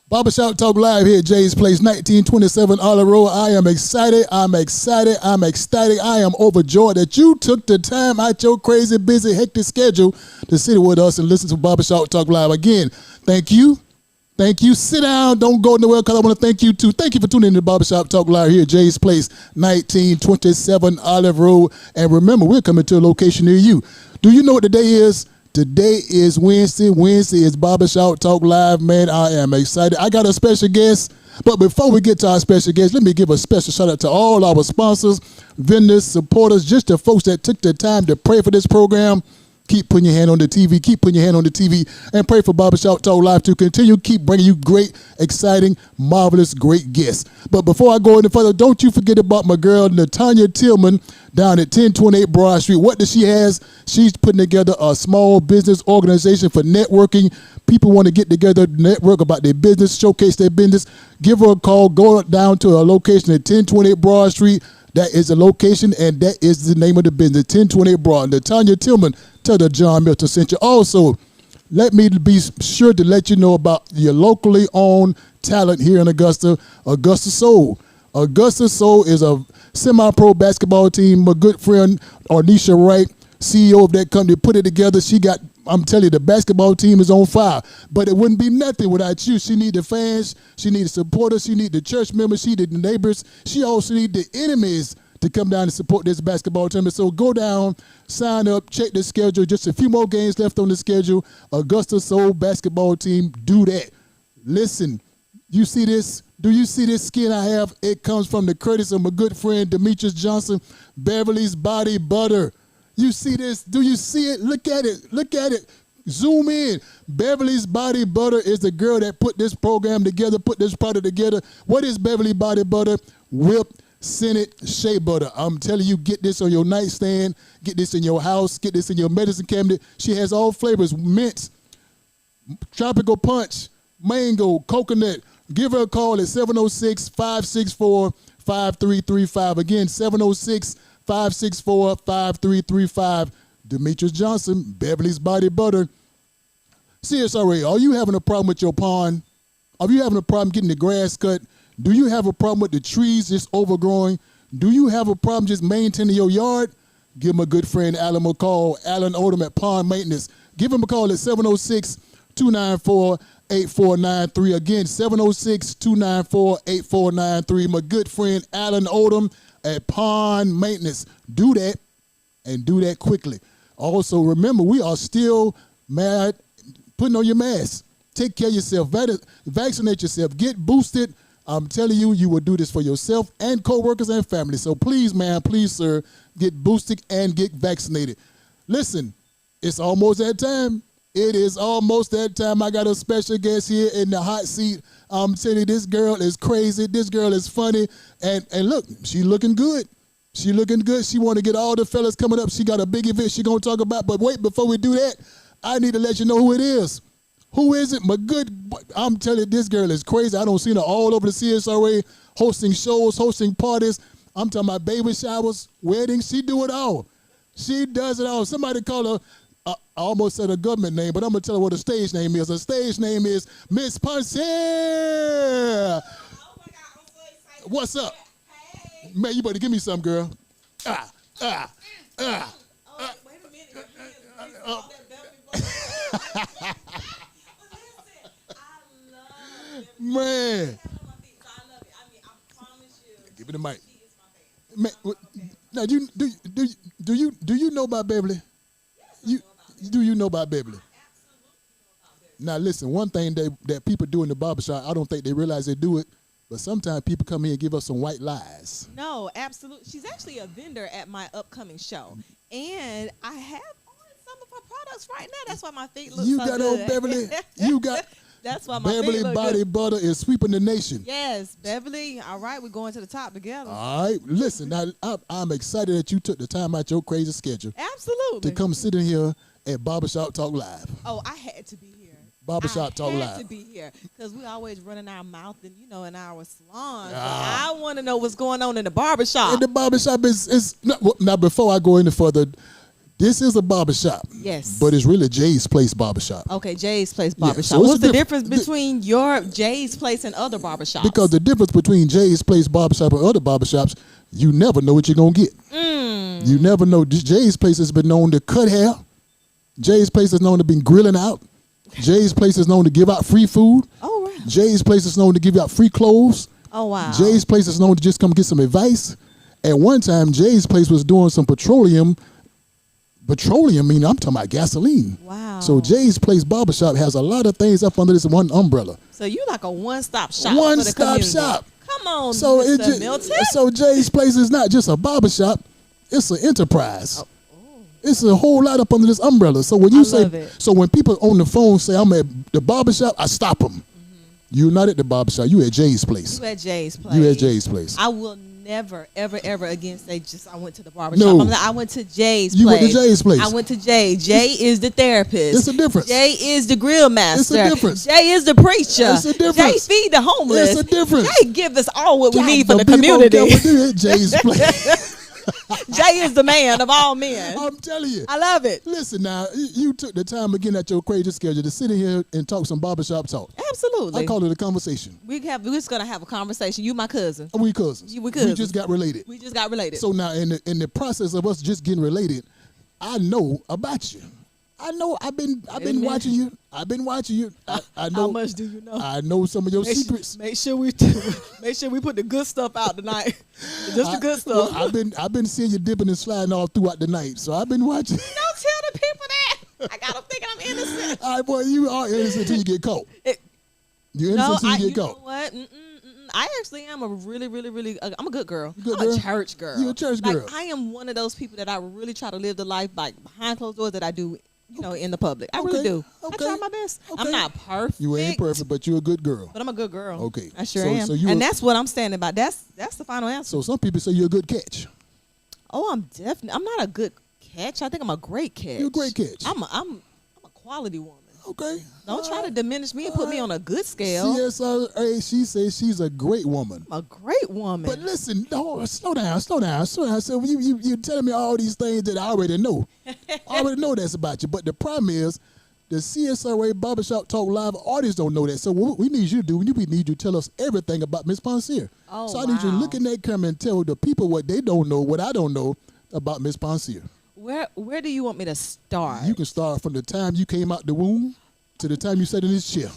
Barbershop Talk Live here at Jay's Place, 1927 Olive Road. I am excited. I'm ecstatic. I am overjoyed that you took the time out your crazy, busy, hectic schedule to sit with us and listen to Barbershop Talk Live. Again, thank you. Thank you. Sit down. Don't go nowhere because I want to thank you too. Thank you for tuning in to Barbershop Talk Live here at Jay's Place, 1927 Olive Road. And remember, we're coming to a location near you. Do you know what today is? Today is Wednesday. Wednesday is Barbershop Talk Live. Man, I am excited. I got a special guest. But before we get to our special guest, let me give a special shout out to all our sponsors, vendors, supporters, just the folks that took the time to pray for this program. Keep putting your hand on the TV. Keep putting your hand on the TV and pray for Barbershop Talk Live to continue. Keep bringing you great, exciting, marvelous, great guests. But before I go any further, don't you forget about my girl, Natanya Tillman, down at 1028 Broad Street. What does she has? She's putting together a small business organization for networking. People want to get together, network about their business, showcase their business. Give her a call. Go down to a location at 1028 Broad Street. That is the location, and that is the name of the business, 1028 Broad. Natanya Tillman, tell the John Milton sent you. Also, let me be sure to let you know about your locally owned talent here in Augusta, Augusta Soul. Augusta Soul is a semi-pro basketball team. My good friend, Arnisha Wright, CEO of that company, put it together. I'm telling you, the basketball team is on fire. But it wouldn't be nothing without you. She need the fans. She need the supporters. She need the church members. She need the neighbors. She also need the enemies to come down and support this basketball team. So go down, sign up, check the schedule. Just a few more games left on the schedule. Augusta Soul basketball team, do that. Listen, you see this? Do you see this skin I have? It comes from the courtesy of my good friend, Demetrius Johnson, Beverly's Body Butter. You see this? Do you see it? Look at it. Look at it. Zoom in. Beverly's Body Butter is the girl that put this program together, put this product together. What is Beverly Body Butter? Whipped Senate Shea Butter. I'm telling you, get this on your nightstand. Get this in your house. Get this in your medicine cabinet. She has all flavors. Mint, tropical punch, mango, coconut. Give her a call at 706-564-5335. Again, 706-564-5335. Demetrius Johnson, Beverly's Body Butter. CSRA, are you having a problem with your pond? Are you having a problem getting the grass cut? Do you have a problem with the trees just overgrowing? Do you have a problem just maintaining your yard? Give my good friend Alan a call, Alan Odom at Pond Maintenance. Give him a call at 706-294-8493. Again, 706-294-8493. My good friend Alan Odom at Pond Maintenance. Do that, and do that quickly. Also, remember, we are still mad putting on your mask. Take care of yourself. Vaccinate yourself. Get boosted. I'm telling you, you will do this for yourself and co-workers and family. So please, man, please, sir, get boosted and get vaccinated. Listen, it's almost that time. It is almost that time. I got a special guest here in the hot seat. I'm telling you, this girl is crazy. This girl is funny. And look, she looking good. She looking good. She want to get all the fellas coming up. She got a big event she going to talk about. But wait, before we do that, I need to let you know who it is. Who is it? My good, I'm telling you, this girl is crazy. I don't see her all over the CSRA, hosting shows, hosting parties. I'm talking about baby showers, weddings. She do it all. She does it all. Somebody call her, I almost said a government name, but I'm going to tell her what her stage name is. Her stage name is Miss Poncere. Oh, my God, I'm so excited. What's up? Hey. Man, you better give me some, girl. Oh, wait a minute. That Beverly Butter. Man. I love it. I mean, I promise you. Give me the mic. She is my favorite. Man, now, do you know about Beverly? Yes, Do you know about Beverly? I absolutely know about Beverly. Now, listen, one thing that people do in the barbershop, I don't think they realize they do it, but sometimes people come here and give us some white lies. No, absolutely. She's actually a vendor at my upcoming show. And I have on some of her products right now. That's why my feet look You so got good. on Beverly. You got That's why my Beverly feet look Body good. Butter is sweeping the nation. Yes, Beverly. All right, we're going to the top together. All right. Listen, now, I'm excited that you took the time out your crazy schedule Absolutely. to come sit in here at Barbershop Talk Live. Oh, I had to be here. Barbershop Talk I Live. had to be here because we always running our mouth and, in our salon. Ah. I want to know what's going on in the barbershop. And the barbershop is now, before I go any further, This is a barbershop. Yes. But it's really Jay's Place Barbershop. Okay, Jay's Place Barbershop. so it's What's a the difference between your Jay's Place and other barbershops? Because the difference between Jay's Place Barbershop and other barbershops, you never know what you're going to get. You never know. Jay's Place has been known to cut hair. Jay's Place is known to be grilling out. Jay's Place is known to give out free food. Oh, wow. Jay's Place is known to give out free clothes. Oh, wow. Jay's Place is known to just come get some advice. At one time, Jay's Place was doing some petroleum, meaning I'm talking about gasoline. Wow. So Jay's Place Barbershop has a lot of things up under this one umbrella. So you like a one-stop shop. One-stop shop. Come on, So Mr. Milton. So Jay's Place is not just a barbershop, it's an enterprise. It's a whole lot up under this umbrella. So when you so when people on the phone say I'm at the barbershop, I stop them. You're not at the barbershop. You at Jay's Place. You at Jay's Place. You at Jay's Place. I will never, ever, ever again say just I went to the barbershop. No. I went to Jay's Place. You went to Jay's Place. I went to Jay. Jay is the therapist. It's a difference. Jay is the grill master. It's a difference. Jay is the preacher. It's a difference. Jay feed the homeless. It's a difference. Jay give us all what we need for the people community. don't care what you at Jay's Place. Jay is the man of all men. I'm telling you. I love it. Listen now, you took the time again at your crazy schedule to sit in here and talk some barbershop talk. Absolutely. I call it a conversation. We're just gonna have a conversation. You my cousin. We cousins. We cousins. We just got related. We just got related. So now in the process of us just getting related, I know about you. I know I've been watching you. I've been watching you. I know. How much do you know? I know some of your secrets. Make sure we put the good stuff out tonight. Just the good stuff. Well, I've been seeing you dipping and sliding all throughout the night. So I've been watching. Don't tell the people that. I got them thinking I'm innocent. All right, boy, you are innocent until you get caught. You're innocent until you get caught. Know what? I actually am a really, I'm a good girl. Good I'm girl? a church girl. You're a church girl. Like, I am one of those people that I really try to live the life like behind closed doors that I do, in the public. I really do. Okay. I try my best. Okay. I'm not perfect. You ain't perfect, but you're a good girl. But I'm a good girl. Okay. I sure am. And that's what I'm standing by. That's the final answer. So some people say you're a good catch. Oh, I'm not a good catch. I think I'm a great catch. You're a great catch. I'm a quality woman. Okay. Don't try to diminish me and put me on a good scale. CSRA, she says she's a great woman. I'm a great woman. But listen, no, slow down. So you're telling me all these things that I already know. I already know that's about you. But the problem is, the CSRA Barbershop Talk Live audience don't know that. So what we need you to do, we need you to tell us everything about Miss Poncere. Oh, so I need you to look in that camera and tell the people what they don't know, what I don't know about Miss Poncere. Where do you want me to start? You can start from the time you came out the womb to the time you sat in this chair.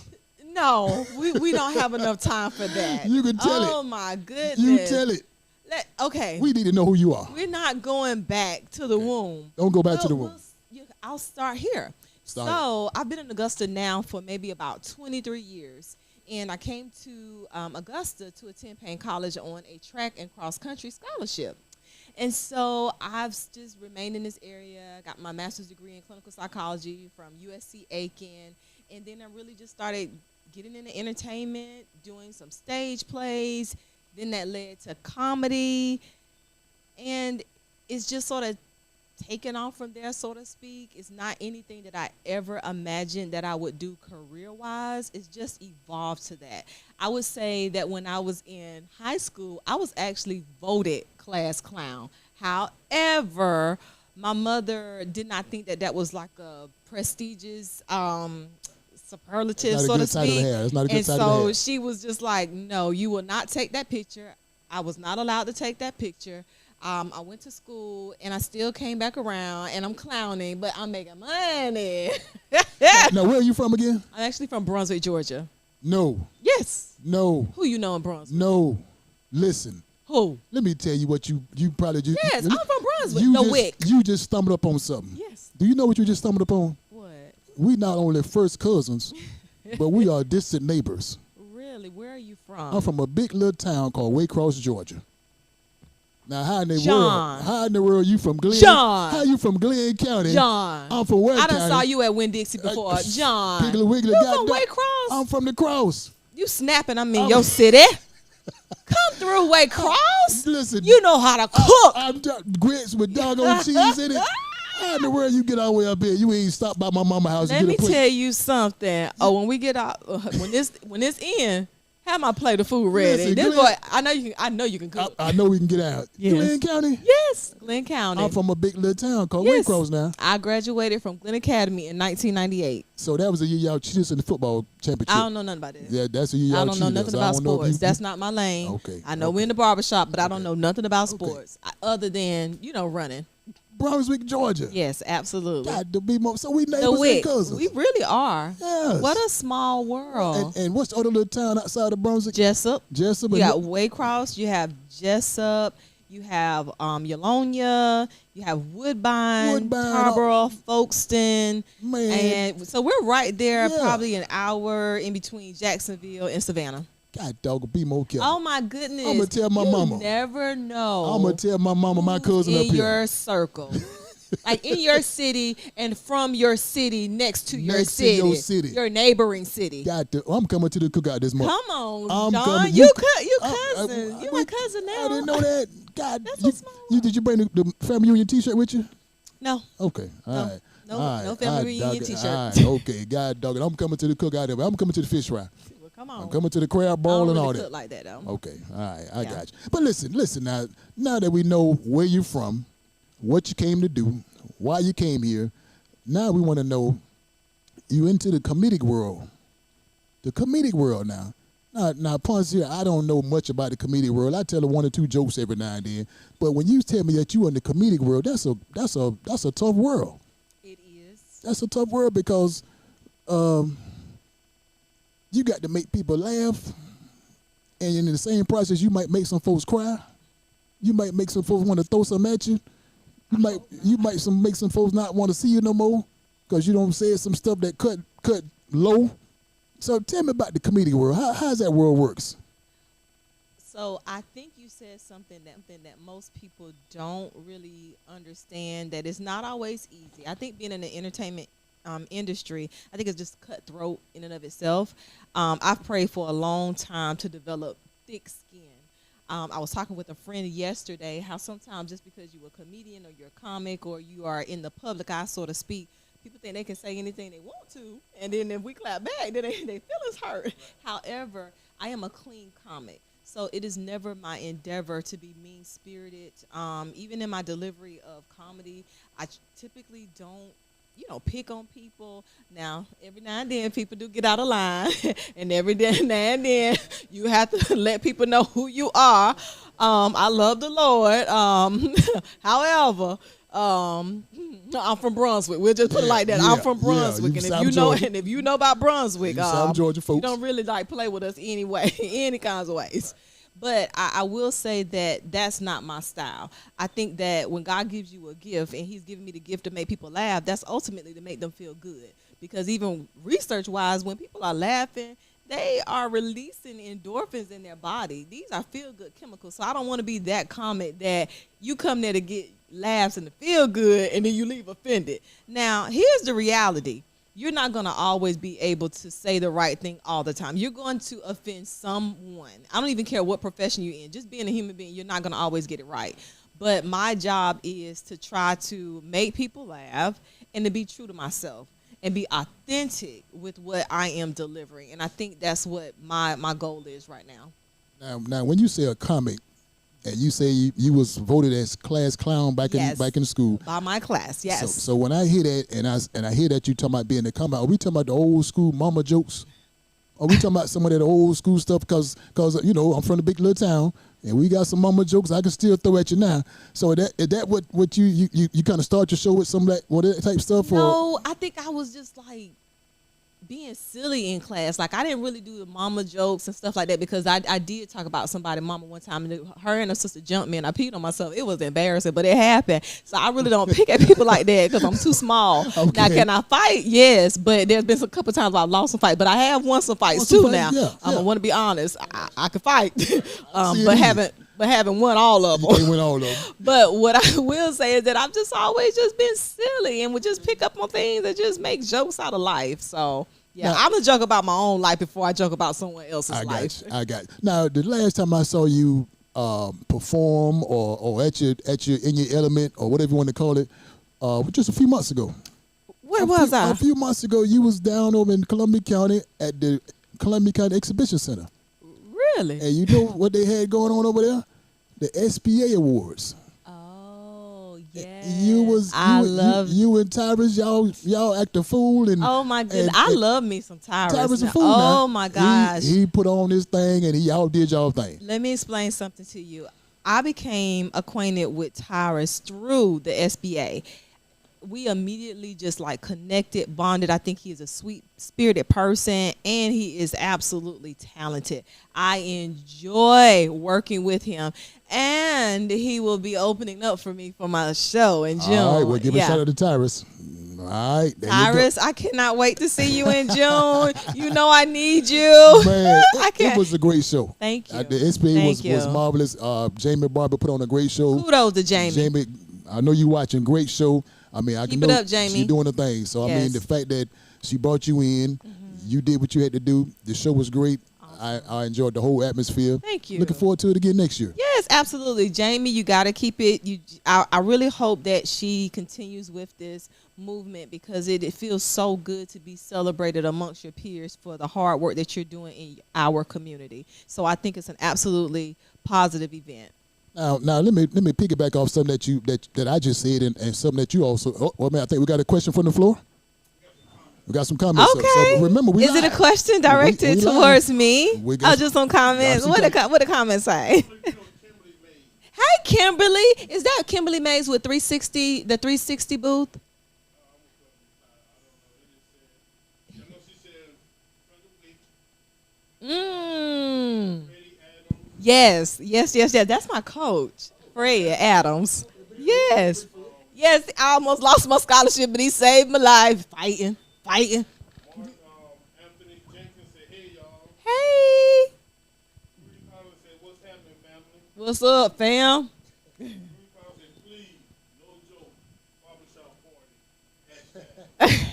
No, we don't have enough time for that. You can tell it. Oh my goodness. You tell it. Okay. We need to know who you are. We're not going back to the womb. Don't go back to the womb. I'll start here. So I've been in Augusta now for maybe about 23 years. And I came to Augusta to attend Payne College on a track and cross country scholarship. And so I've just remained in this area, got my master's degree in clinical psychology from USC Aiken. And then I really just started getting into entertainment, doing some stage plays. Then that led to comedy. And it's just sort of taken off from there, so to speak. It's not anything that I ever imagined that I would do career-wise. It's just evolved to that. I would say that when I was in high school, I was actually voted class clown. However, my mother did not think that was like a prestigious superlative, so to speak. It's not a good title to have. And so she was just like, no, you will not take that picture. I was not allowed to take that picture. I went to school, and I still came back around, and I'm clowning, but I'm making money. Now, where are you from again? I'm actually from Brunswick, Georgia. No. Yes. No. Who you know in Brunswick? No. Listen. Who? Let me tell you what you probably just... Yes, I'm from Brunswick. Wick. You just stumbled upon something. Yes. Do you know what you just stumbled upon? What? We not only first cousins, but we are distant neighbors. Really? Where are you from? I'm from a big little town called Waycross, Georgia. Now, how in the world are you from Glenn? John. How you from Glenn County? John. I'm from Ware County. I done saw you at Winn-Dixie before. John. Piggly Wiggly. You from Waycross? I'm from the Cross. You snapping, I'm in your city. Come through Waycross. Listen. You know how to cook. I'm grits with doggone cheese in it. How in the world you get all the way up here? You ain't stopped by my mama's house. Let me tell you something. Oh, when we get out, when this end, Have my plate of food ready. Listen, This Glenn- boy, I know you can cook. I know we can get out. Yes. Glenn County? Yes, Glenn County. I'm from a big little town called Yes. Waycross now. I graduated from Glenn Academy in 1998. So that was the year y'all cheated us in the football championship. I don't know nothing about that. Yeah, that's the year y'all I don't know cheated nothing us. about I don't know if sports. you- That's not my lane. Okay, I know okay. we're in the barbershop, but I don't Okay. know nothing about Okay. sports other than, running. Brunswick, Georgia. Yes, absolutely. God, to be more. So we The neighbors and Wick. cousins. We really are. Yes. What a small world. And what's the other little town outside of Brunswick? Jessup. Jessup. You and- got Waycross. You have Jessup. You have Yolonia. You have Woodbine, Woodbine, Tarboro, Folkestone. Man. And so we're right there, Yeah. probably an hour in between Jacksonville and Savannah. God, dog, be more careful. Oh my goodness! I'ma tell my you mama. Never know. I'm going to tell my mama, my cousin up in here. your circle, like in your city and from your city, next to your Next to city, your city. your neighboring city. God, I'm coming to the cookout this month. Come on, I'm John. coming. You I- cousin. You my wait, cousin now. I didn't know that. God, That's a small did you bring the family reunion T-shirt with you? No. Okay, all right. No, All right. no family All right, reunion dog it. T-shirt. All right, okay, God, dog it. I'm coming to the cookout. I'm coming to the fish fry. Well, come on. I'm coming to the crab I don't ball and really all cook that. like that though. Okay, all right, I Yeah. got you. But listen now that we know where you're from, what you came to do, why you came here, now we want to know you into the comedic world. The comedic world now. Now, Poncere, I don't know much about the comedic world. I tell her one or two jokes every now and then. But when you tell me that you in the comedic world, that's a tough world. It is. That's a tough world because you got to make people laugh, and in the same process, you might make some folks cry. You might make some folks want to throw something at you. You might make some folks not want to see you no more because you don't say some stuff that cut low. So tell me about the comedic world. How's that world works? So I think you said something that most people don't really understand, that it's not always easy. I think being in the entertainment industry, I think it's just cutthroat in and of itself. I've prayed for a long time to develop thick skin. I was talking with a friend yesterday how sometimes just because you're a comedian or you're a comic or you are in the public eye, so to speak, people think they can say anything they want to, and then if we clap back, then they feelings hurt. However, I am a clean comic, so it is never my endeavor to be mean-spirited. Even in my delivery of comedy, I typically don't, pick on people. Now, every now and then, people do get out of line, and every now and then, you have to let people know who you are. I love the Lord. However, I'm from Brunswick. We'll just put it like that. I'm from Brunswick, and if you know about Brunswick, South Georgia folks, you don't really play with us anyway, any kinds of ways. But I will say that that's not my style. I think that when God gives you a gift, and He's giving me the gift to make people laugh, that's ultimately to make them feel good. Because even research-wise, when people are laughing, they are releasing endorphins in their body. These are feel-good chemicals. So I don't want to be that comic that you come there to get laughs and to feel good, and then you leave offended. Now, here's the reality. You're not going to always be able to say the right thing all the time. You're going to offend someone. I don't even care what profession you're in. Just being a human being, you're not going to always get it right. But my job is to try to make people laugh and to be true to myself and be authentic with what I am delivering. And I think that's what my goal is right now. Now, when you say a comic, and you say you was voted as class clown back in school. By my class, yes. So when I hear that, and I hear that you talking about being a comic, are we talking about the old school mama jokes? Are we talking about some of that old school stuff? Because I'm from the big little town, and we got some mama jokes I can still throw at you now. So is that what you kind of start your show with, some of that type stuff? No, I think I was just being silly in class. I didn't really do the mama jokes and stuff like that because I did talk about somebody mama one time, and her and her sister jumped me and I peed on myself. It was embarrassing, but it happened. So I really don't pick at people like that because I'm too small. Okay. Now, can I fight? Yes, but there's been a couple times I've lost some fights, but I have won some fights too now. I want to be honest. I can fight, but haven't won all of them. You can't win all of them. But what I will say is that I've just always just been silly and would just pick up on things and just make jokes out of life. So yeah, I'm gonna joke about my own life before I joke about someone else's life. I got you. Now, the last time I saw you perform or at your in your element or whatever you want to call it, just a few months ago. Where was I? A few months ago, you was down over in Columbia County at the Columbia County Exhibition Center. Really? And you know what they had going on over there? The SBA Awards. Oh, yeah. You and Tyrus, y'all act a fool. And oh, my goodness. and I love me some Tyrus. Tyrus a now. fool Oh, now. my gosh. He put on this thing and y'all did y'all thing. Let me explain something to you. I became acquainted with Tyrus through the SBA. We immediately just like connected, bonded. I think he is a sweet spirited person and he is absolutely talented. I enjoy working with him, and he will be opening up for me for my show in June. All right, well, give a shout out to Tyrus. All right, there Tyrus, I cannot wait to see you in June. You know I need you. Man, I can't. it was a great show. Thank you. The SBA was you. marvelous. Jamie Barber put on a great show. Kudos to Jamie. Jamie, I know you watching. Great show. I mean, I Keep can it know up, Jamie. she's doing the thing. So, I mean, the fact that she brought you in, you did what you had to do. The show was great. Awesome. I enjoyed the whole atmosphere. Thank you. Looking forward to it again next year. Yes, absolutely. Jamie, you got to keep it. I really hope that she continues with this movement because it feels so good to be celebrated amongst your peers for the hard work that you're doing in our community. So I think it's an absolutely positive event. Now let me piggyback off something that I just said and something that you also. Oh man, I think we got a question from the floor. We got some comments. Okay. So remember, Is it a question directed towards me? Just some comments. What the comments say? Hey, Kimberly. Is that Kimberly Mays with 360? The 360 booth? Yes. That's my coach, Fred Adams. Yes. I almost lost my scholarship, but he saved my life. Fighting. Anthony Jenkins said, "Hey y'all." Hey. Said, "What's happening, family?" What's up, fam? Said, "Please, no joke, barbershop party."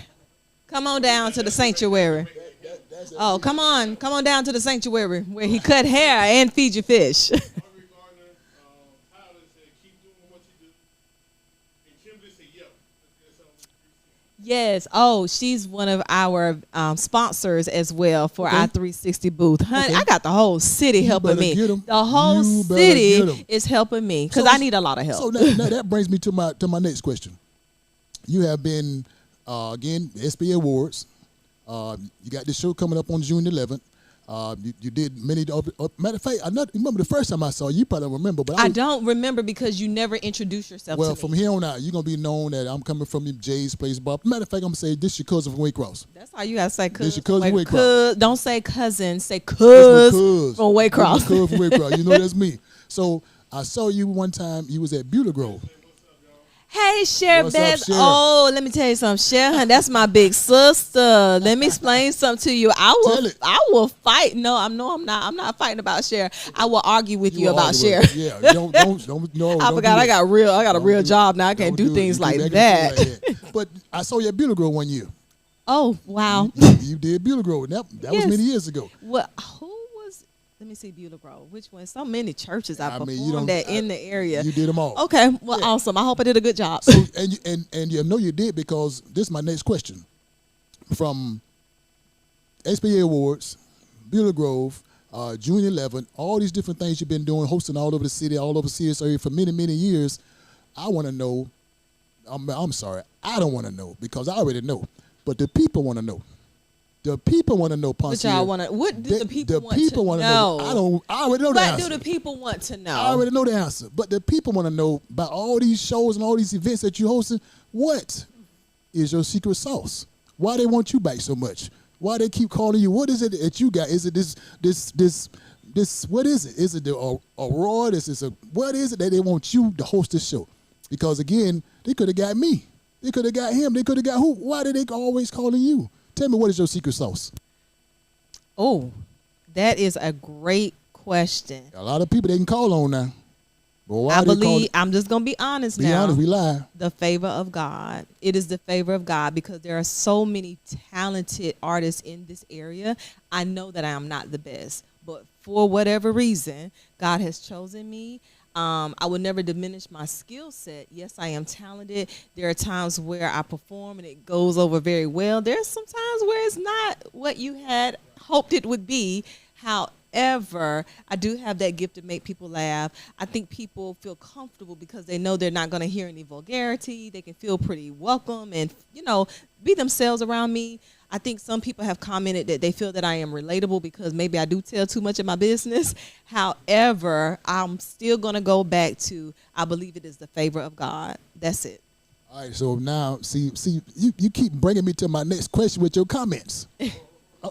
Come on down to the sanctuary. Oh, come on down to the sanctuary where he cut hair and feed you fish. Yes. Oh, she's one of our sponsors as well for our 360 booth. Honey, I got the whole city helping me. The whole city is helping me because I need a lot of help. So now that brings me to my next question. You have been again SBA Awards. You got this show coming up on June 11th. You did many. Matter of fact, I remember the first time I saw you. You probably don't remember, but I don't remember because you never introduced yourself. Well, to from me. here on out, you're gonna be known that I'm coming from Jay's Place Bar. Matter of fact, I'm gonna say this your cousin from Waycross. That's how you gotta say cousin. This your cousin from Waycross. Don't say cousin. Say cuz from Waycross. Cuz from Waycross. You know that's me. So I saw you one time. You was at Beulah Grove. Hey, Cher What's up, Beth. Cher? Oh, let me tell you something, Cher. Honey, that's my big sister. Let me explain something to you. I will fight. No, I'm not. I'm not fighting about Cher. I will argue with you about Cher. Yeah, don't no. I forgot. I got a real job now. I can't do things like that. But I saw you at Beulah Grove one year. Oh, wow. You did Beulah Grove. That was many years ago. Well, let me see Beulah Grove. Which one? So many churches I performed at in the area. You did them all. Okay. Well, awesome. I hope I did a good job. So and you know you did because this is my next question. From SBA Awards, Beulah Grove, June 11th, all these different things you've been doing, hosting all over the city, all over the CS area for many, many years. I want to know. I'm sorry. I don't want to know because I already know. But the people want to know. The people want to know, Poncere. What y'all want to? What do the people want to wanna know? I already know the answer. What do the people want to know? I already know the answer. But the people want to know about all these shows and all these events that you're hosting. What is your secret sauce? Why they want you back so much? Why they keep calling you? What is it that you got? Is it this? What is it? Is it the Aurora? What is it that they want you to host this show? Because again, they could have got me. They could have got him. They could have got who? Why do they always calling you? Tell me, what is your secret sauce? Oh, that is a great question. A lot of people they can call on now. But why I'm just going to be honest now. Be honest, we lie. The favor of God. It is the favor of God because there are so many talented artists in this area. I know that I am not the best, but for whatever reason, God has chosen me. I would never diminish my skill set. Yes, I am talented. There are times where I perform and it goes over very well. There's some times where it's not what you had hoped it would be. However, I do have that gift to make people laugh. I think people feel comfortable because they know they're not going to hear any vulgarity. They can feel pretty welcome and, be themselves around me. I think some people have commented that they feel that I am relatable because maybe I do tell too much of my business. However, I'm still going to go back to I believe it is the favor of God. That's it. All right, so now, see, you keep bringing me to my next question with your comments.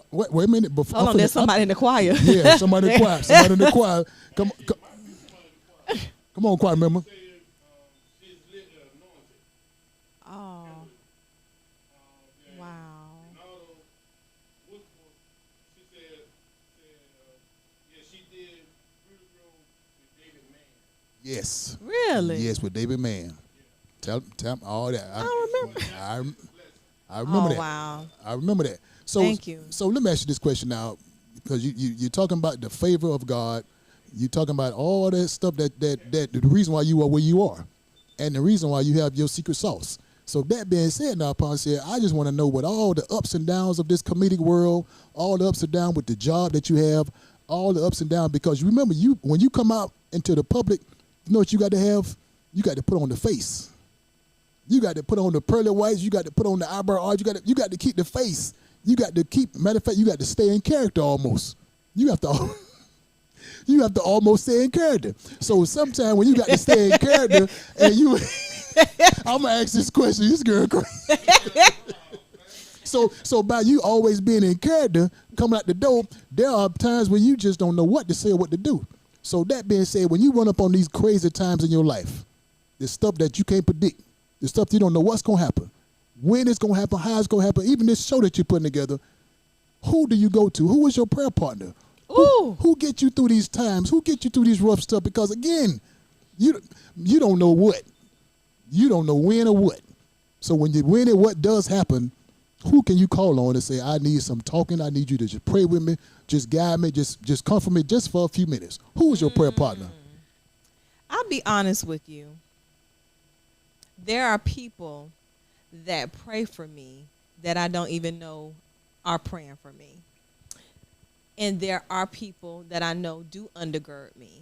Wait a minute. Before, Hold on, there's somebody in the choir. Yeah, somebody in the choir. Somebody in the choir. Come on, choir member. Oh, wow. Yes. Really? Yes, with David Mann. Tell him all that. I remember. I remember that. Wow. I remember that. So, Thank you. So let me ask you this question now, because you're talking about the favor of God. You're talking about all that stuff that the reason why you are where you are, and the reason why you have your secret sauce. So that being said, now, Poncere, I just want to know what all the ups and downs of this comedic world, all the ups and downs with the job that you have, all the ups and downs, because remember, when you come out into the public, you know what you got to have? You got to put on the face. You got to put on the pearly whites. You got to put on the eyebrow arch. You got to keep the face. You got to keep. Matter of fact, you got to stay in character almost. You have to. You have to almost stay in character. So sometimes when you got to stay in character, and I'm gonna ask this question. This girl crazy. So by you always being in character, coming out the door, there are times when you just don't know what to say or what to do. So that being said, when you run up on these crazy times in your life, the stuff that you can't predict, the stuff you don't know what's gonna happen, when it's gonna happen, how it's gonna happen, even this show that you're putting together, who do you go to? Who is your prayer partner? Who gets you through these times? Who gets you through these rough stuff? Because again, you don't know what. You don't know when or what. So when what does happen, who can you call on and say, I need some talking, I need you to just pray with me, just guide me, just comfort me just for a few minutes. Who is your prayer partner? I'll be honest with you. There are people that pray for me that I don't even know are praying for me. And there are people that I know do undergird me.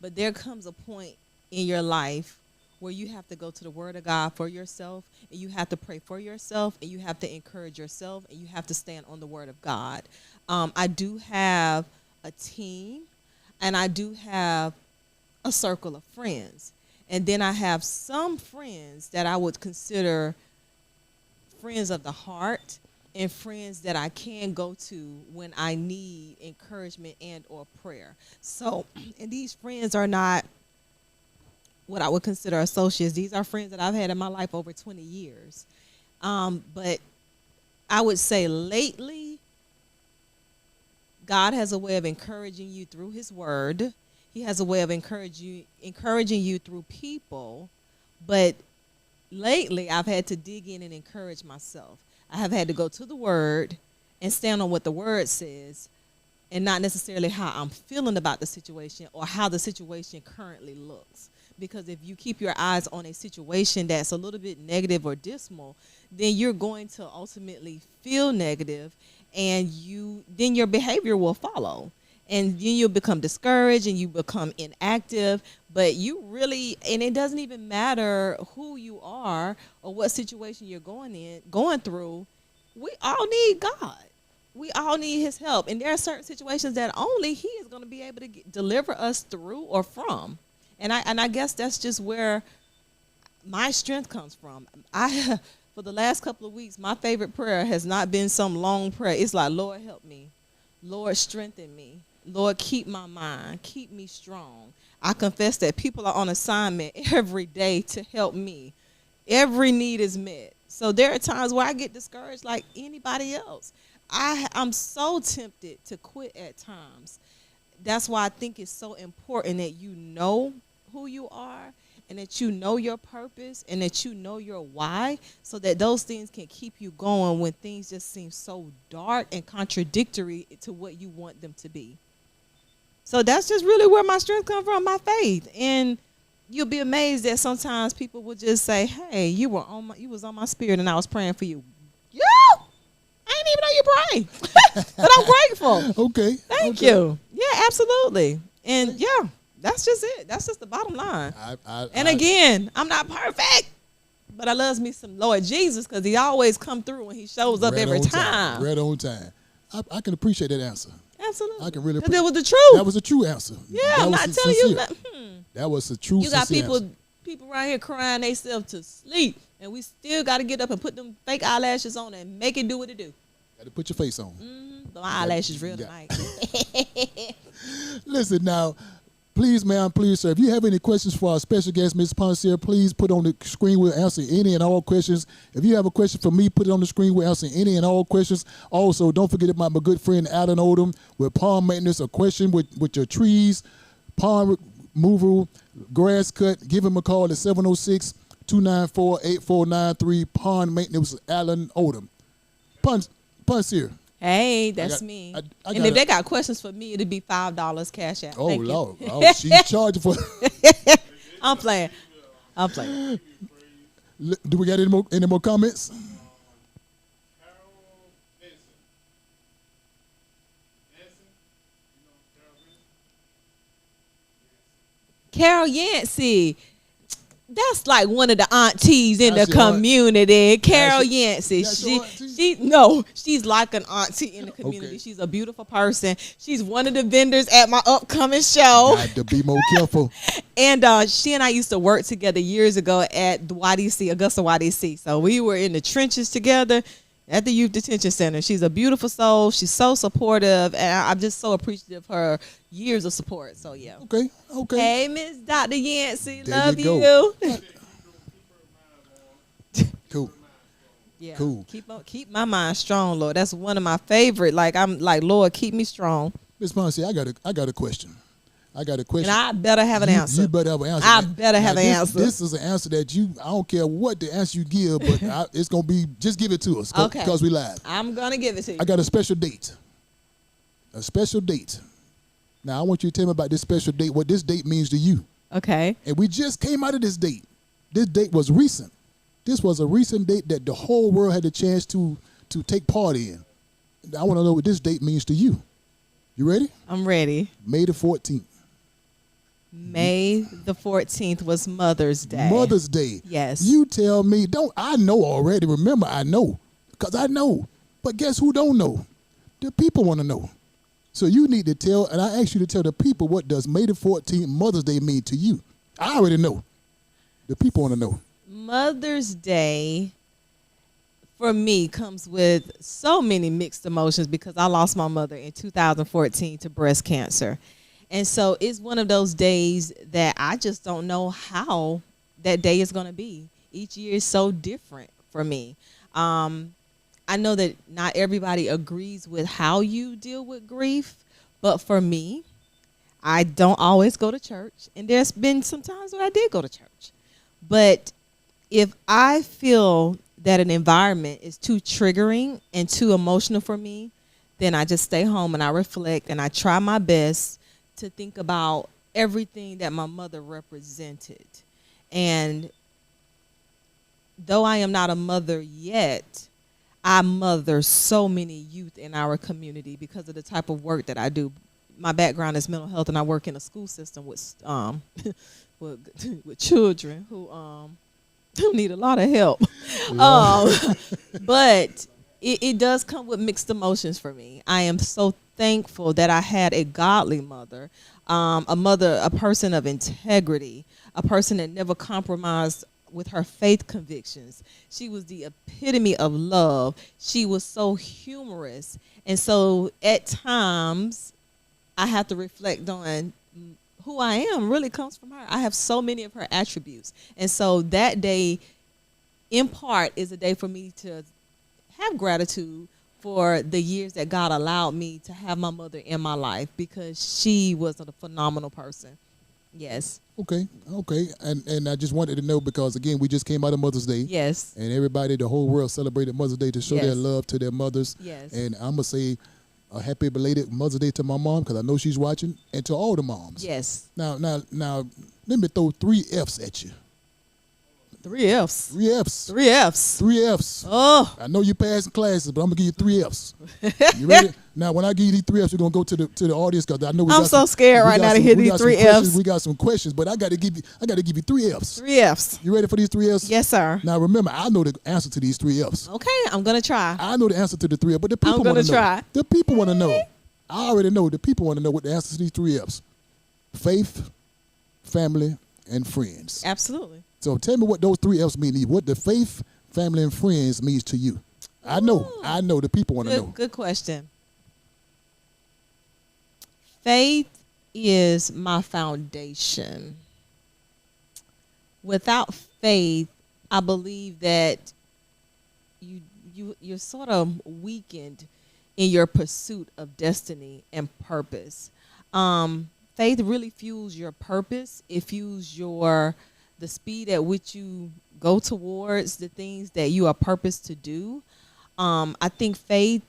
But there comes a point in your life where you have to go to the Word of God for yourself, and you have to pray for yourself, and you have to encourage yourself, and you have to stand on the Word of God. I do have a team, and I do have a circle of friends. And then I have some friends that I would consider friends of the heart, and friends that I can go to when I need encouragement and or prayer. So, and these friends are not what I would consider associates. These are friends that I've had in my life over 20 years. But I would say lately, God has a way of encouraging you through his word. He has a way of encouraging you through people. But lately, I've had to dig in and encourage myself. I have had to go to the word and stand on what the word says, and not necessarily how I'm feeling about the situation or how the situation currently looks. Because if you keep your eyes on a situation that's a little bit negative or dismal, then you're going to ultimately feel negative, and then your behavior will follow. And then you'll become discouraged and you become inactive. But and it doesn't even matter who you are or what situation you're going through. We all need God. We all need his help. And there are certain situations that only he is going to be able to deliver us through or from. And I guess that's just where my strength comes from. For the last couple of weeks, my favorite prayer has not been some long prayer. It's like, Lord, help me. Lord, strengthen me. Lord, keep my mind. Keep me strong. I confess that people are on assignment every day to help me. Every need is met. So there are times where I get discouraged like anybody else. I'm so tempted to quit at times. That's why I think it's so important that you know who you are, and that you know your purpose, and that you know your why, so that those things can keep you going when things just seem so dark and contradictory to what you want them to be. So that's just really where my strength comes from, my faith. And you'll be amazed that sometimes people will just say, hey, you was on my spirit and I was praying for you. I didn't even know you you pray. But I'm grateful. Okay. Thank you. Yeah, absolutely. And yeah, that's just it. That's just the bottom line. And again, I'm not perfect, but I loves me some Lord Jesus because he always come through when he shows up every time. Right on time. I can appreciate that answer. Absolutely. I can really appreciate it. Was the truth. That was a true answer. Yeah, I'm not telling you nothing. That was a true You got answer. people around here crying themselves to sleep, and we still got to get up and put them fake eyelashes on and make it do what it do. Got to put your face on. My eyelashes real tonight. Listen now, please, ma'am, please, sir, if you have any questions for our special guest, Ms. Poncere, please put on the screen. We'll answer any and all questions. If you have a question for me, put it on the screen. We'll answer any and all questions. Also, don't forget about my good friend Alan Odom with Pond Maintenance, a question with your trees, pond removal, grass cut. Give him a call at 706-294-8493. Pond Maintenance with Alan Odom. Poncere. Hey, that's me. And if they got questions for me, it'd be $5 cash out. Oh, Lord. Oh, she's charging for I'm playing. Do we got any more comments? Carol Yancey. That's like one of the aunties in the community. Carol Yancey. She's like an auntie in the community. Okay. She's a beautiful person. She's one of the vendors at my upcoming show. Got to be more careful. And she and I used to work together years ago at the YDC, Augusta YDC. So we were in the trenches together at the Youth Detention Center. She's a beautiful soul. She's so supportive, and I'm just so appreciative of her years of support. So, yeah. Okay. Hey, Miss Dr. Yancey. There love you. Cool. Yeah. Cool. Keep my mind strong, Lord. That's one of my favorite. Like, I'm like, Lord, keep me strong. Miss Poncere, I got a question. And I better have an answer. You better have an answer. I better have an answer. This is an answer that I don't care what the answer you give, but it's going to be, just give it to us because we live. I'm going to give it to you. I got a special date. Now, I want you to tell me about this special date, what this date means to you. Okay. And we just came out of this date. This date was recent. This was a recent date that the whole world had the chance to take part in. I want to know what this date means to you. You ready? I'm ready. May the 14th. May the 14th was Mother's Day. Mother's Day. Yes. You tell me. I know already. Remember, I know. Because I know. But guess who don't know? The people want to know. So you need to tell, and I ask you to tell the people, what does May the 14th Mother's Day mean to you? I already know. The people want to know. Mother's Day, for me, comes with so many mixed emotions because I lost my mother in 2014 to breast cancer. And so it's one of those days that I just don't know how that day is going to be. Each year is so different for me. I know that not everybody agrees with how you deal with grief, but for me, I don't always go to church. And there's been some times where I did go to church. But if I feel that an environment is too triggering and too emotional for me, then I just stay home and I reflect and I try my best to think about everything that my mother represented. And though I am not a mother yet, I mother so many youth in our community because of the type of work that I do. My background is mental health, and I work in a school system with with children who need a lot of help. But it does come with mixed emotions for me. I am so thankful that I had a godly mother, a person of integrity, a person that never compromised with her faith convictions. She was the epitome of love. She was so humorous. And so at times I have to reflect on who I am really comes from her. I have so many of her attributes. And so that day, in part, is a day for me to have gratitude for the years that God allowed me to have my mother in my life because she was a phenomenal person. Yes. Okay. And I just wanted to know because, again, we just came out of Mother's Day. Yes. And everybody, the whole world celebrated Mother's Day to show their love to their mothers. Yes. And I'm going to say a happy belated Mother's Day to my mom because I know she's watching, and to all the moms. Yes. Now, let me throw 3 F's at you. 3 F's. 3 F's. 3 F's. 3 F's. Oh. I know you passing classes, but I'm gonna give you 3 F's. You ready? Now, when I give you these 3 F's, we're gonna go to the audience because I know I'm so scared right now to hear these 3 F's. We got some questions, but I gotta give you 3 F's. 3 F's. You ready for these 3 F's? Yes, sir. Now remember, I know the answer to these 3 F's. Okay, I'm gonna try. I know the answer to the 3 F's, but the people I'm gonna want to know. try. The people want to know. I already know. The people want to know what the answer to these 3 F's: faith, family, and friends. Absolutely. So tell me what those 3 F's mean to you. What the faith, family, and friends means to you. I know. The people want to know. Good question. Faith is my foundation. Without faith, I believe that you're sort of weakened in your pursuit of destiny and purpose. Faith really fuels your purpose. It fuels the speed at which you go towards the things that you are purposed to do. I think faith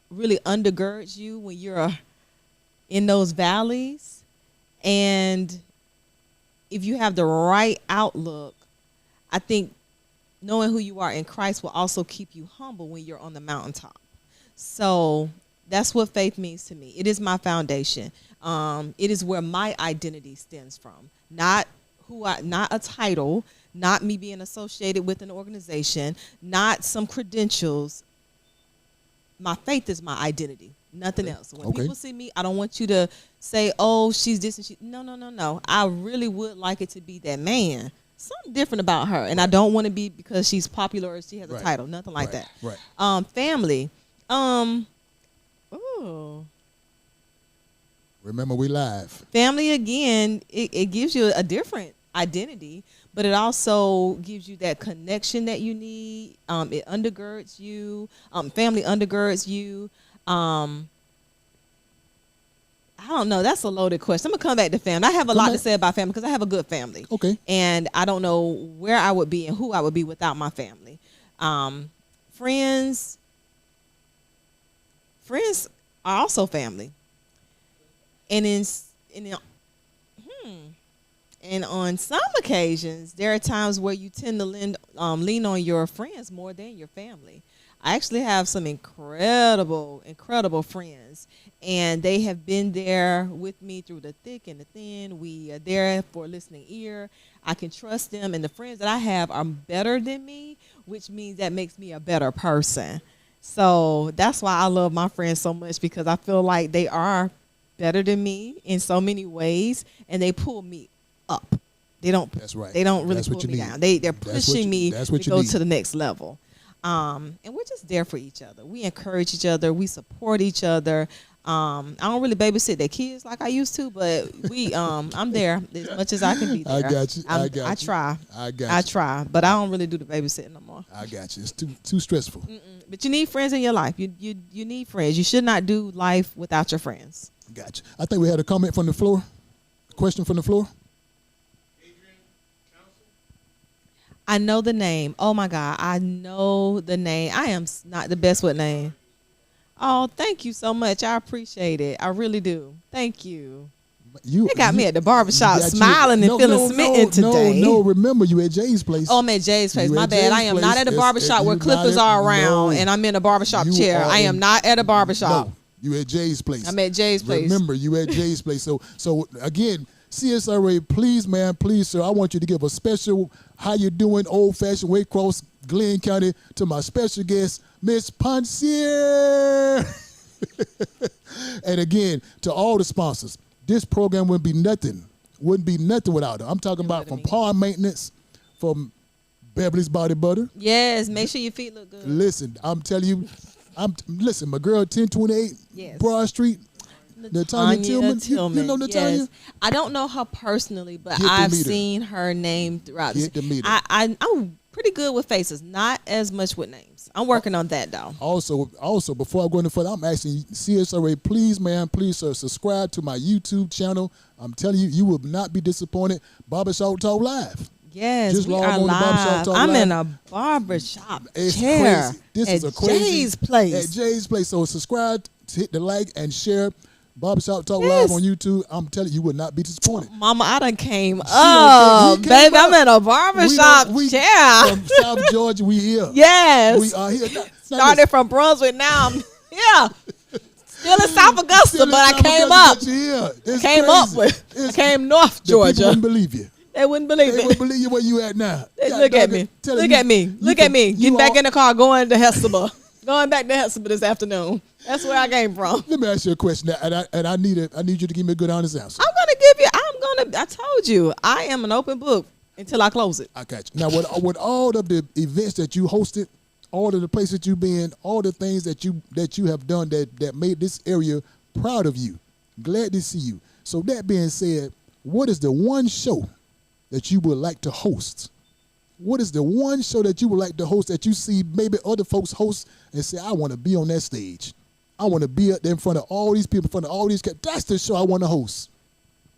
really undergirds you when you're in those valleys. And if you have the right outlook, I think knowing who you are in Christ will also keep you humble when you're on the mountaintop. So that's what faith means to me. It is my foundation. It is where my identity stems from. Not a title, not me being associated with an organization, not some credentials. My faith is my identity. Nothing else. When people see me, I don't want you to say, "Oh, she's this and she." No. I really would like it to be that man. Something different about her, and I don't want to be because she's popular or she has a title. Nothing like that. Right. Family. Remember, we live. Family again. It gives you a different identity, but it also gives you that connection that you need. It undergirds you. Family undergirds you. I don't know. That's a loaded question. I'm going to come back to family. I have a lot to say about family because I have a good family. Okay. And I don't know where I would be and who I would be without my family. Friends are also family. And on some occasions, there are times where you tend to lean on your friends more than your family. I actually have some incredible friends, and they have been there with me through the thick and the thin. We are there for a listening ear. I can trust them, and the friends that I have are better than me, which means that makes me a better person. So that's why I love my friends so much, because I feel like they are better than me in so many ways, and they pull me up. They don't. That's right. They don't really That's pull me down. They're pushing me to go to the next level. And we're just there for each other. We encourage each other. We support each other. I don't really babysit their kids like I used to, but I'm there as much as I can be there. I got you. I try. I try, but I don't really do the babysitting no more. I got you. It's too stressful. But you need friends in your life. You need friends. You should not do life without your friends. Got you. I think we had a comment from the floor. Question from the floor. I know the name. Oh my God, I know the name. I am not the best with name. Oh, thank you so much. I appreciate it. I really do. Thank you. They got me at the barbershop smiling and feeling smitten today. No, remember you at Jay's place. Oh, I'm at Jay's place. My bad. I am not at a barbershop where clippers are around and I'm in a barbershop chair. I am not at a barbershop. No, you at Jay's place. I'm at Jay's place. Remember, you at Jay's place. So again, CSRA, please, man, please, sir, I want you to give a special how you doing old-fashioned Waycross, Glenn County to my special guest, Miss Poncere. And again, to all the sponsors, this program wouldn't be nothing without them. I'm talking about from Paul Maintenance, from Beverly's Body Butter. Yes, make sure your feet look good. Listen, I'm telling you, listen, my girl, 1028 Broad Street. Natanya Tillman. You know Natanya? Yes. I don't know her personally, but I've seen her name throughout. I'm pretty good with faces, not as much with names. I'm working on that, though. Also, before I go any further, I'm asking CSRA, please, man, please, sir, subscribe to my YouTube channel. I'm telling you, you will not be disappointed. Barbershop Talk Live. Yes, just we are live. I'm in a barbershop chair. This is a crazy Jay's place. At Jay's place. So subscribe, hit the like, and share. Barbershop Talk Yes. Live on YouTube. I'm telling you, you would not be disappointed. Mama, I done came We up. came Baby, up. I'm in a barbershop chair. From South Georgia, we here. Yes. We are here. Started from Brunswick, now I'm here. Still in South Augusta, Still in but I South came Augusta, up. but you here. It's Came crazy. up with. I It's- came North the people Georgia. wouldn't believe you. They wouldn't believe They it. wouldn't believe you where you at now. God Look at dog it. me. Tell Look you- at me. you Look at me. you Getting back all- in the car, going to Hesaba. Going back to Hesaba this afternoon. That's where I came from. Let me ask you a question, and I need you to give me a good, honest answer. I told you, I am an open book until I close it. I got you. Now, with all of the events that you hosted, all of the places you've been, all the things that you have done that made this area proud of you, glad to see you. So that being said, what is the one show that you would like to host? What is the one show that you would like to host that you see maybe other folks host and say, I want to be on that stage. I want to be up there in front of all these people, in front of all these cats. That's the show I want to host.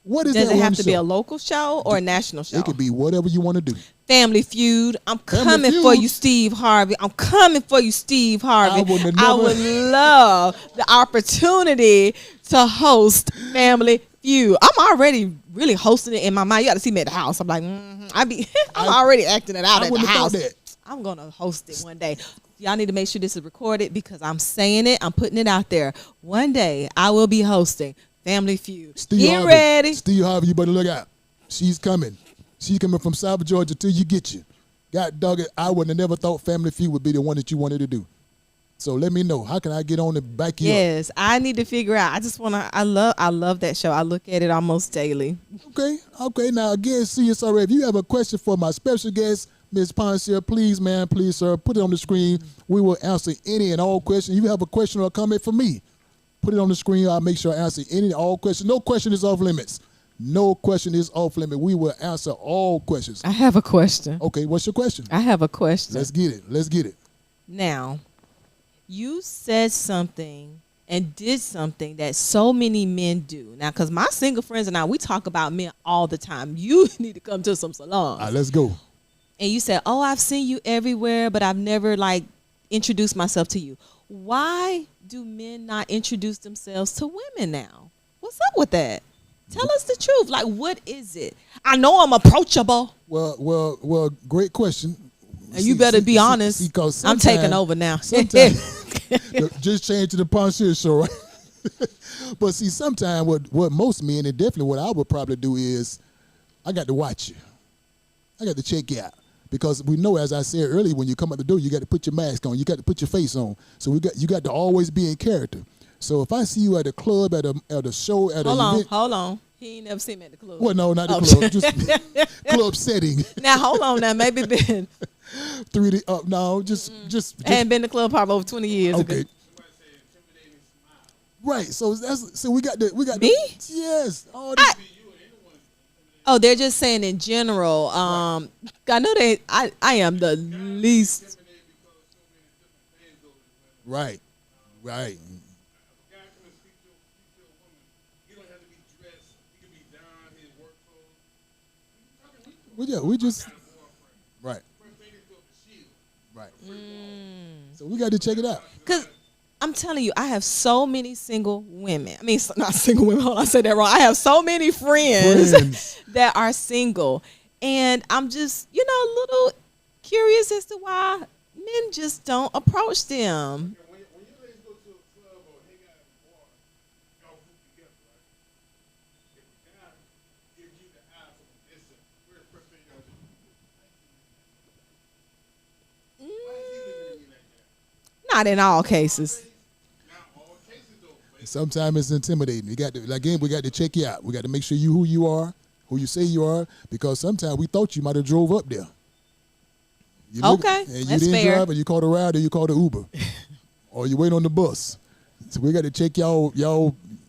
What is Does that it one have to be show? a local show or a national show? It could be whatever you want to do. Family Feud. I'm Family coming Feud? for you, Steve Harvey. I'm coming for you, Steve Harvey. I I would love the opportunity to host Family Feud. I'm already really hosting it in my mind. You got to see me at the house. I'm like, I'm already acting it out I at the wouldn't have house. thought that. I'm going to host it one day. Y'all need to make sure this is recorded because I'm saying it. I'm putting it out there. One day I will be hosting Family Feud. Get Harvey, ready. Steve Harvey, you better look out. She's coming. She's coming from South Georgia till you get you. God dog it, I would have never thought Family Feud would be the one that you wanted to do. So let me know. How can I get on and back you up? Yes, I need to figure out. I just want to. I love that show. I look at it almost daily. Okay. Now again, CSRA, if you have a question for my special guest, Ms. Poncere, please, sir, put it on the screen. We will answer any and all questions. If you have a question or a comment for me, put it on the screen. I'll make sure I answer any and all questions. No question is off limits. No question is off limit. We will answer all questions. I have a question. Okay, what's your question? I have a question. Let's get it. Now, you said something and did something that so many men do. Now, because my single friends and I, we talk about men all the time. You need to come to some salons. All right, let's go. And you said, oh, I've seen you everywhere, but I've never, introduced myself to you. Why do men not introduce themselves to women now? What's up with that? Tell us the truth. What is it? I know I'm approachable. Well, great question. And you better be honest. Because I'm taking over now. Sometimes, just change to the Poncere show, right? But see, sometimes what most men, and definitely what I would probably do is, I got to watch you. I got to check you out. Because we know, as I said earlier, when you come out the door, you got to put your mask on. You got to put your face on. So you got to always be in character. So if I see you at a club, at a show, at an event. Hold on. He ain't never seen me at the club. Well, no, not the club. Just club setting. Now, hold on. Now, maybe been. 3D up. No, just. I ain't been to the club probably over 20 years. Okay. Right. So we got Me? Yes. Oh, they're just saying in general. I know I am the least. Right. We just right. So we got to check it out. Because I'm telling you, I have so many single women. I mean, not single women. Hold on, I said that wrong. I have so many friends that are single. And I'm just, a little curious as to why men just don't approach them. When you ladies go to a club or hang out at a bar, y'all group together, right? If a guy gives you the eye from a distance, where's the first thing y'all do? Why is he looking at me like that? Not in all cases. Not all cases though. But Sometimes it's intimidating. We got to check you out. We got to make sure who you are, who you say you are, because sometimes we thought you might have drove up there. Okay, and you that's didn't fair. drive, and you called a ride, or you called an Uber, or you wait on the bus. So we got to check y'all.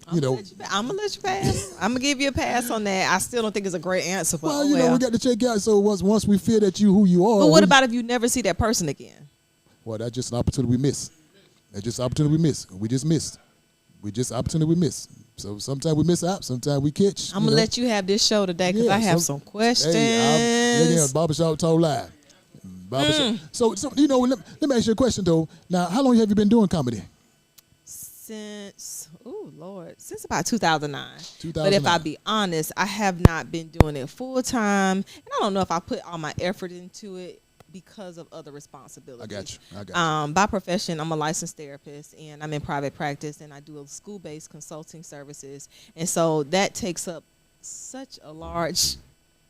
I'm gonna let you pass. I'm gonna give you a pass on that. I still don't think it's a great answer. But Well, we got to check you out. So once we feel that you who you are. But what about if you never see that person again? Well, that's just an opportunity we miss. That's just an opportunity we miss. We just missed. Opportunity we miss. So sometimes we miss out. Sometimes we catch. I'm gonna let you have this show today because I have some questions. Hey, Barbershop Talk Live. So let me ask you a question though. Now, how long have you been doing comedy? since since about 2009. 2009. But if I be honest, I have not been doing it full time, and I don't know if I put all my effort into it because of other responsibilities. I got you. By profession, I'm a licensed therapist, and I'm in private practice, and I do school-based consulting services, and so that takes up such a large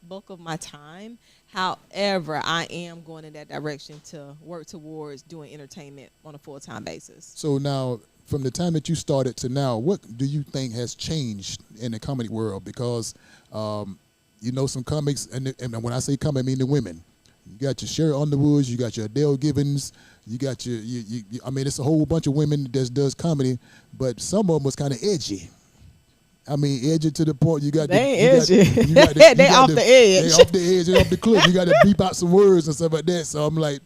bulk of my time. However, I am going in that direction to work towards doing entertainment on a full-time basis. So now, from the time that you started to now, what do you think has changed in the comedy world? Because some comics, and when I say comic, I mean the women. You got your Sherry Underwoods, you got your Adele Givens, you got I mean, it's a whole bunch of women that does comedy, but some of them was kind of edgy. I mean, edgy to the point you got they ain't edgy. They off the edge. They off the edge, they off the cliff. You got to beep out some words and stuff like that. So I'm like,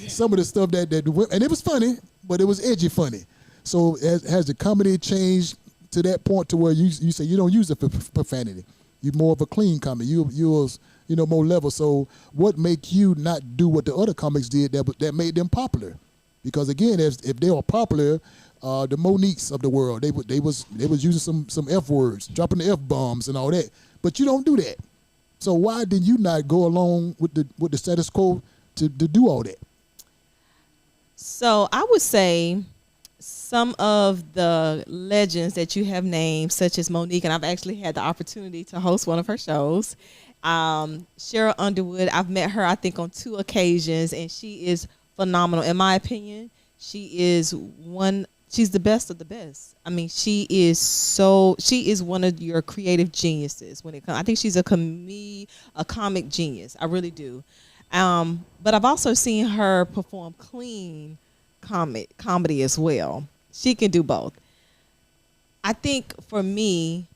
some of the stuff that and it was funny, but it was edgy funny. So has the comedy changed to that point to where you say you don't use the profanity? You're more of a clean comic. You're more level. So what make you not do what the other comics did that made them popular? Because again, if they were popular, the Moniques of the world, they was using some F words, dropping the F bombs and all that. But you don't do that. So why did you not go along with the status quo to do all that? So I would say some of the legends that you have named, such as Monique, and I've actually had the opportunity to host one of her shows. Cheryl Underwood, I've met her, I think, on 2 occasions, and she is phenomenal. In my opinion, she's the best of the best. I mean, she is one of your creative geniuses when it comes. I think she's a comic genius. I really do. But I've also seen her perform clean comedy as well. She can do both. I think for me,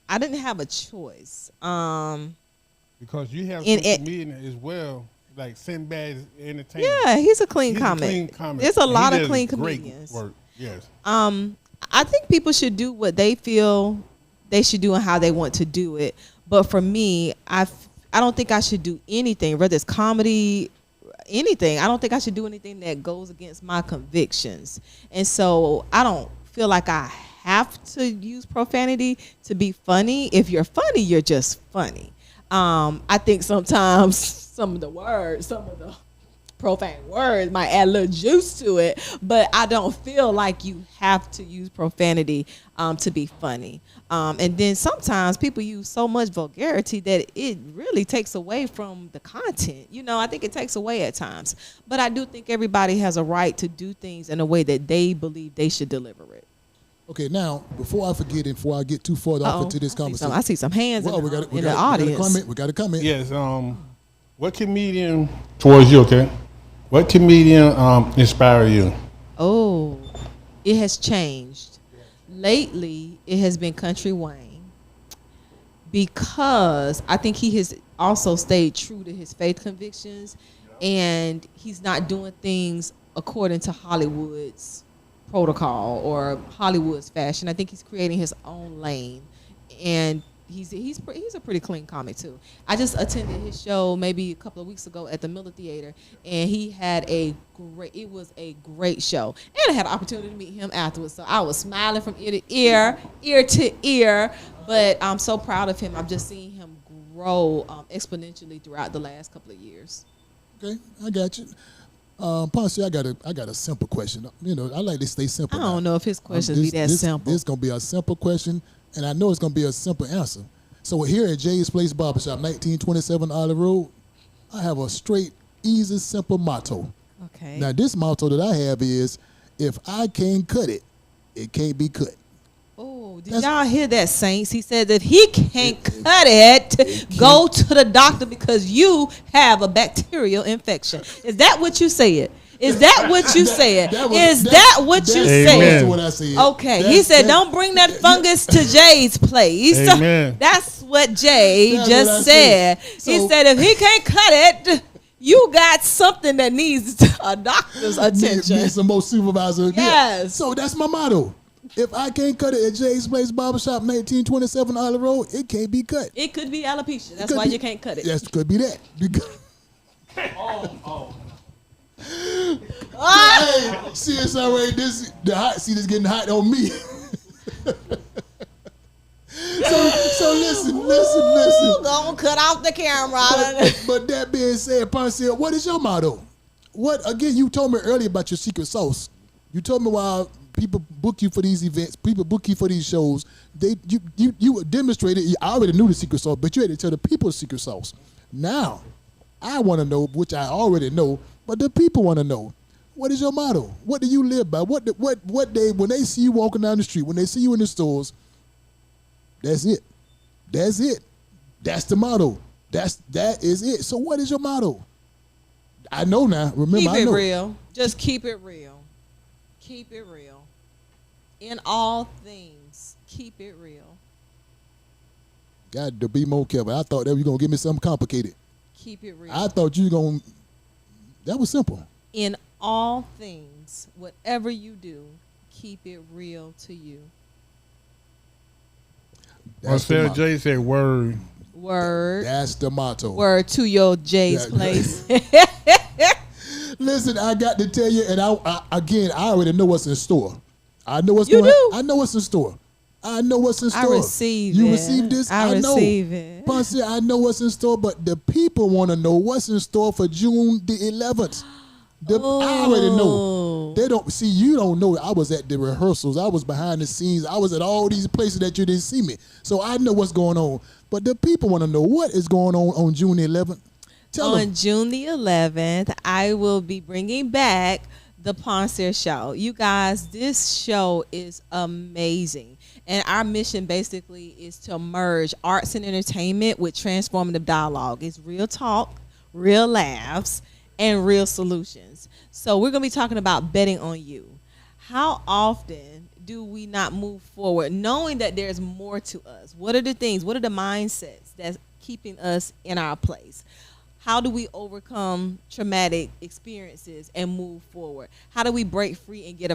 I didn't have a choice. Because you have some comedian as well, like Sinbad Entertainment. Yeah, he's a clean comic. There's a lot of clean comedians. Work. Yes. I think people should do what they feel they should do and how they want to do it. But for me, I don't think I should do anything, whether it's comedy, anything. I don't think I should do anything that goes against my convictions. And so I don't feel like I have to use profanity to be funny. If you're funny, you're just funny. I think sometimes some of the profane words might add a little juice to it, but I don't feel like you have to use profanity to be funny. And then sometimes people use so much vulgarity that it really takes away from the content. I think it takes away at times. But I do think everybody has a right to do things in a way that they believe they should deliver it. Okay, now, before I forget and before I get too far off into this conversation. I see some hands in the audience. We got a comment. Yes. What comedian, towards you, okay? What comedian inspired you? Oh, it has changed. Lately, it has been Country Wayne, because I think he has also stayed true to his faith convictions, and he's not doing things according to Hollywood's protocol or Hollywood's fashion. I think he's creating his own lane, and he's a pretty clean comic too. I just attended his show maybe a couple of weeks ago at the Miller Theater, and he had it was a great show, and I had an opportunity to meet him afterwards, so I was smiling from ear to ear, but I'm so proud of him. I've just seen him grow exponentially throughout the last couple of years. Okay, I got you. Poncere, I got a simple question. I like to stay simple. I don't know if his questions be that simple. This is gonna be a simple question, and I know it's gonna be a simple answer. So here at Jay's Place Barbershop, 1927 Olive Road, I have a straight, easy, simple motto. Okay. Now this motto that I have is, if I can't cut it, it can't be cut. Oh, did y'all hear that, Saints? He said that he can't cut it, go to the doctor because you have a bacterial infection. Is that what you said? Is that what you said? Is that what you said? That's what I said. Okay. He said, don't bring that fungus to Jay's place. Amen. That's what Jay just said. He said, if he can't cut it, you got something that needs a doctor's attention. Need some more supervisor. Yes. Yeah. So that's my motto. If I can't cut it at Jay's Place Barbershop, 1927 Olive Road, it can't be cut. It could be alopecia. That's why you can't cut it. Yes, could be that. CSRA, the hot seat is getting hot on me. So listen. Don't cut off the camera. But that being said, Poncere, what is your motto? What again? You told me earlier about your secret sauce. You told me why people book you for these events, people book you for these shows. You demonstrated. I already knew the secret sauce, but you had to tell the people the secret sauce. Now, I want to know, which I already know, but the people want to know. What is your motto? What do you live by? What they when they see you walking down the street, when they see you in the stores, that's it. That's it. That's the motto. That is it. So what is your motto? I know now. Remember, keep I it know. real. Just keep it real. Keep it real. In all things, keep it real. Got to be more careful. I thought that you were going to give me something complicated. Keep it real. I thought you were going to... That was simple. In all things, whatever you do, keep it real to you. Marcel J said word. Word. That's the motto. Word to your Jay's place. Listen, I got to tell you, and I already know what's in store. I know what's You going. do? I know what's in store. I know what's in store. I receive You it. received this? I know. receive it. Poncere, I know what's in store, but the people want to know what's in store for June the 11th. I already know. They don't see. You don't know. I was at the rehearsals. I was behind the scenes. I was at all these places that you didn't see me. So I know what's going on. But the people want to know what is going on June the 11th. Tell them. On June the 11th, I will be bringing back the Poncere Show. You guys, this show is amazing. And our mission basically is to merge arts and entertainment with transformative dialogue. It's real talk, real laughs, and real solutions. So we're going to be talking about betting on you. How often do we not move forward knowing that there's more to us? What are the things, what are the mindsets that's keeping us in our place? How do we overcome traumatic experiences and move forward? How do we break free and get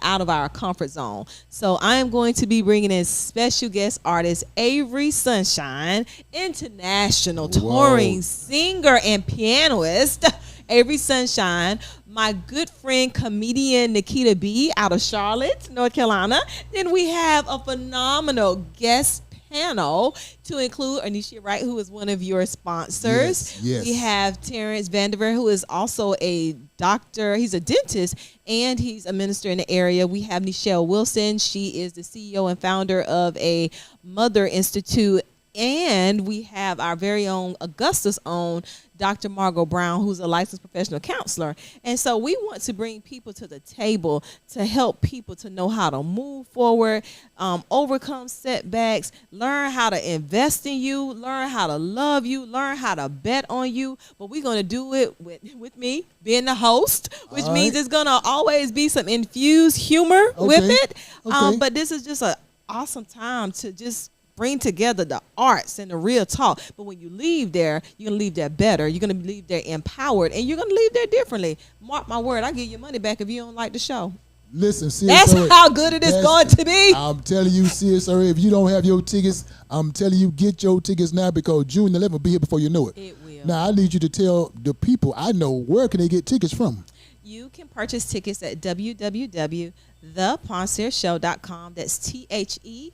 out of our comfort zone? So I am going to be bringing in special guest artist Avery Sunshine, international touring singer and pianist Avery Sunshine, my good friend comedian Nikita B out of Charlotte, North Carolina. Then we have a phenomenal guest panel to include Anisha Wright, who is one of your sponsors. Yes. We have Terrence Vandiver, who is also a doctor. He's a dentist, and he's a minister in the area. We have Nichelle Wilson. She is the CEO and founder of a Mother Institute. And we have our very own Augusta's own Dr. Margot Brown, who's a licensed professional counselor. And so we want to bring people to the table to help people to know how to move forward, overcome setbacks, learn how to invest in you, learn how to love you, learn how to bet on you. But we're going to do it with me being the host, which means it's going to always be some infused humor with it. But this is just an awesome time to just bring together the arts and the real talk. But when you leave there, you're going to leave there better. You're going to leave there empowered, and you're going to leave there differently. Mark my word, I'll give you money back if you don't like the show. Listen, CSRA, that's how good it is going to be. I'm telling you, CSRA, if you don't have your tickets, I'm telling you, get your tickets now, because June 11th will be here before you know it. It will. Now, I need you to tell the people I know, where can they get tickets from? You can purchase tickets at www.theponcereshow.com. That's ThePoncere